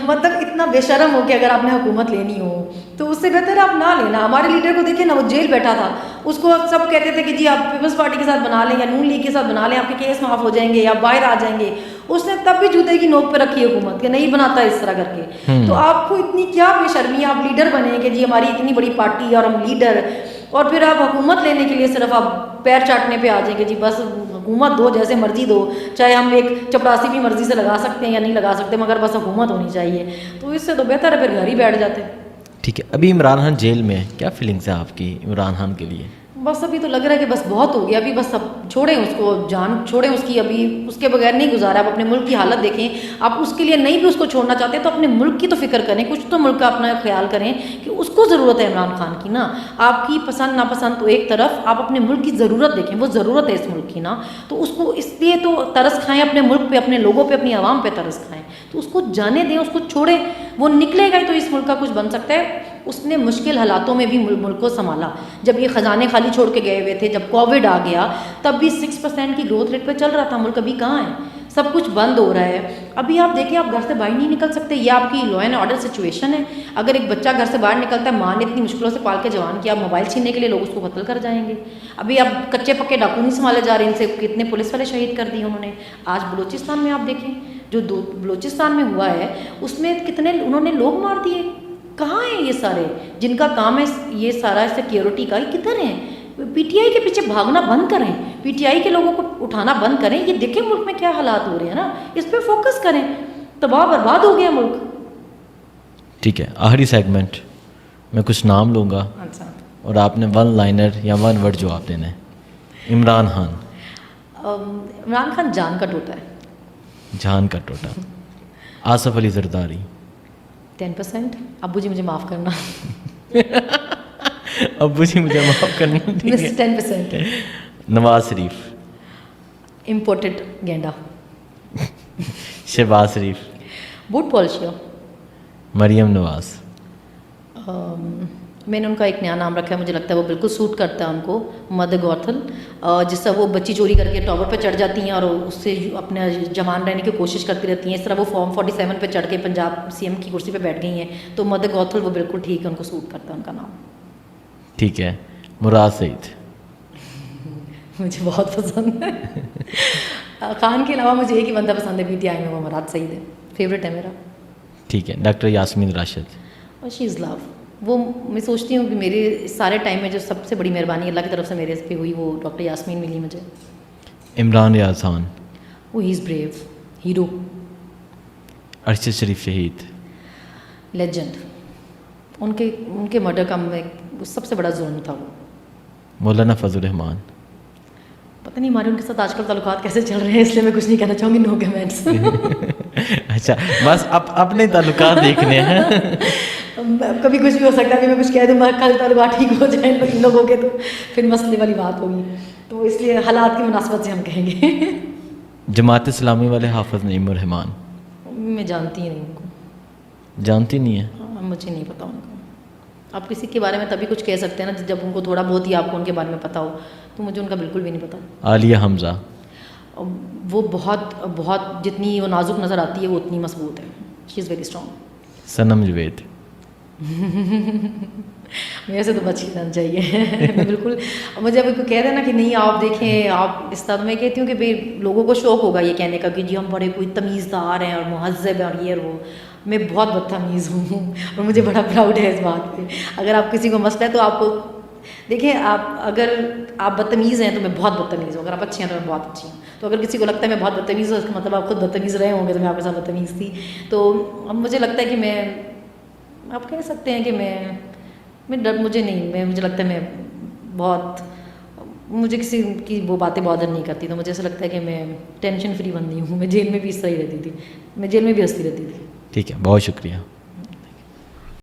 मतलब इतना बेशरम हो कि अगर आपने हुकूमत लेनी हो तो उससे बेहतर आप ना लेना। हमारे लीडर को देखिए ना, वो जेल बैठा था, उसको सब कहते थे कि जी आप पीपल्स पार्टी के साथ बना लें या नून लीग के साथ बना लें, आपके केस माफ़ हो जाएंगे या बाहर आ जाएंगे। उसने तब भी जूते की नोक पे रखी हुकूमत कि नहीं बनाता इस तरह करके। तो आपको इतनी क्या बेशर्मी, आप लीडर बने कि जी हमारी इतनी बड़ी पार्टी और हम लीडर, और फिर आप हुकूमत लेने के लिए सिर्फ आप पैर चाटने पे आ जाएंगे जी बस हुकूमत दो, जैसे मर्जी दो, चाहे हम एक चपरासी भी मर्जी से लगा सकते हैं या नहीं लगा सकते, मगर बस हुकूमत होनी चाहिए। तो इससे तो बेहतर है फिर घर ही बैठ जाते। ठीक है, अभी इमरान खान जेल में है, क्या फीलिंग्स है आपकी इमरान खान के लिए? बस अभी तो लग रहा है कि बस बहुत हो गया, अभी बस अब छोड़ें उसको, जान छोड़ें उसकी, अभी उसके बगैर नहीं गुजारा। आप अपने मुल्क की हालत देखें, आप उसके लिए नहीं भी उसको छोड़ना चाहते तो अपने मुल्क की तो फिक्र करें, कुछ तो मुल्क का अपना ख्याल करें कि उसको ज़रूरत है इमरान खान की ना। आपकी पसंद नापसंद तो एक तरफ, आप अपने मुल्क की ज़रूरत देखें, वो ज़रूरत है इस मुल्क की ना। तो उसको इसलिए तो तरस खाएँ अपने मुल्क पे, अपने लोगों पे, अपनी आवाम पे तरस खाएँ। तो उसको जाने दें, उसको छोड़ें, वो निकलेगा ही तो इस मुल्क का कुछ बन सकता है। उसने मुश्किल हालातों में भी मुल्क को संभाला। जब ये ख़जाने खाली छोड़ के गए हुए थे, जब कोविड आ गया, तब भी 6% की ग्रोथ रेट पे चल रहा था मुल्क। अभी कहाँ है, सब कुछ बंद हो रहा है। अभी आप देखिए, आप घर से बाहर नहीं निकल सकते, ये आपकी लॉ एंड ऑर्डर सिचुएशन है। अगर एक बच्चा घर से बाहर निकलता है, माँ ने इतनी मुश्किलों से पाल के जवान किया, मोबाइल छीनने के लिए लोग उसको कत्ल कर जाएंगे। अभी अब कच्चे पक्के डाकू नहीं संभाले जा रहे, इनसे कितने पुलिस वाले शहीद कर दिए उन्होंने। आज बलूचिस्तान में आप देखें, जो बलूचिस्तान में हुआ है उसमें कितने उन्होंने लोग मार दिए। कहाँ हैं ये सारे जिनका काम है ये सारा सिक्योरिटी का, ये किधर हैं? पीटीआई के पीछे भागना बंद करें, पीटीआई के लोगों को उठाना बंद करें। ये देखें मुल्क में क्या हालात हो रहे हैं ना, इस पे फोकस करें। तबाह बर्बाद हो गया मुल्क। ठीक है, आखिरी सेगमेंट मैं कुछ नाम लूँगा। अच्छा, और आपने वन लाइनर या वन वर्ड जवाब देना है। इमरान खान। इमरान खान जान का टोटा है। जान का टोटा। आसफ अली जरदारी। 10%। अब्बू जी मुझे माफ़ करना। अब्बू जी मुझे माफ़ करना। ठीक है। 10% नवाज शरीफ। इम्पोर्टेड गेंडा। शहबाज शरीफ। बूट पॉलिशिया। मरियम नवाज। मैंने उनका एक नया नाम रखा है, मुझे लगता है वो बिल्कुल सूट करता है उनको, मदर गौथल। जिससे वो बच्ची चोरी करके टावर पे चढ़ जाती हैं और उससे अपने जमान रहने की कोशिश करती रहती हैं। इस तरह वो फॉर्म 47 पे चढ़ के पंजाब सीएम की कुर्सी पे बैठ गई हैं। तो मदर गौथल वो बिल्कुल ठीक है, उनको सूट करता है उनका नाम। ठीक है। मुराद सईद। मुझे बहुत पसंद है। खान के अलावा मुझे एक ही बंदा पसंद है पीटीआई में, वो मुराद सईद है, फेवरेट है मेरा। ठीक है। डॉक्टर यास्मीन राशिद। और शी इज़ लव। वो मैं सोचती हूँ कि मेरे सारे टाइम में जो सबसे बड़ी मेहरबानी अल्लाह की तरफ से मेरे पे हुई, वो डॉक्टर यास्मीन मिली मुझे। इमरान रियाज खान। वो he is brave, hero, Arshad Sharif शहीद। लेजेंड। उनके मर्डर का सबसे बड़ा जुर्म था वो। मौलाना फजल रहमान। पता नहीं हमारे उनके साथ आजकल ताल्लुकात कैसे चल रहे हैं, इसलिए मैं कुछ नहीं कहना चाहूँगी, नो कमेंट्स। अच्छा, बस अपने ताल्लुकात देखने हैं। कभी कुछ भी हो सकता है कि मैं कुछ कह दूँ, कल ताल्लुकात ठीक हो जाए इन लोगों के, तो फिर मसले वाली बात होगी। तो इसलिए हालात की मुनासबत से हम कहेंगे। जमात इस्लामी वाले हाफिज़ नईम रहमान। मैं जानती ही नहीं उनको। जानती नहीं है? हाँ, मुझे नहीं पता उनको। आप किसी के बारे में तभी कुछ कह सकते हैं ना जब उनको थोड़ा बहुत ही आपको उनके बारे में पता हो, तो मुझे उनका बिल्कुल भी नहीं पता। आलिया हमज़ा। वो बहुत बहुत जितनी वो नाजुक नज़र आती है वो उतनी मजबूत है। She is very strong. Sanam Javed. मेरे से तो बच ही रहना चाहिए। मैं बिल्कुल, मुझे अभी कोई कह देना कि नहीं आप देखें, आप इस तरह, मैं कहती हूँ कि भाई लोगों को शौक होगा ये कहने का कि जी हम बड़े कोई तमीज़दार हैं और मुहज़्ज़ब हैं और ये और वो। मैं बहुत बदतमीज़ हूँ और मुझे बड़ा प्राउड है इस बात पे। अगर आप किसी को मसला है तो आपको देखिए, आप अगर आप बदतमीज़ हैं तो मैं बहुत बदतमीज़ हूँ, अगर आप अच्छी हैं तो मैं बहुत अच्छी हूँ। तो अगर किसी को लगता है मैं बहुत बदतमीज़ हूँ, इसका मतलब आप खुद बदतमीज़ रहे होंगे, तो मैं आपके साथ बदतमीज़ थी। तो अब मुझे लगता है कि आप कह सकते हैं कि मुझे लगता है मुझे किसी की वो बातें बॉदर नहीं करती। तो मुझे ऐसा लगता है कि मैं टेंशन फ्री बंदी हूँ। मैं जेल में भी इस तरह ही रहती थी, मैं जेल में भी हँसती रहती थी। ठीक है, बहुत शुक्रिया।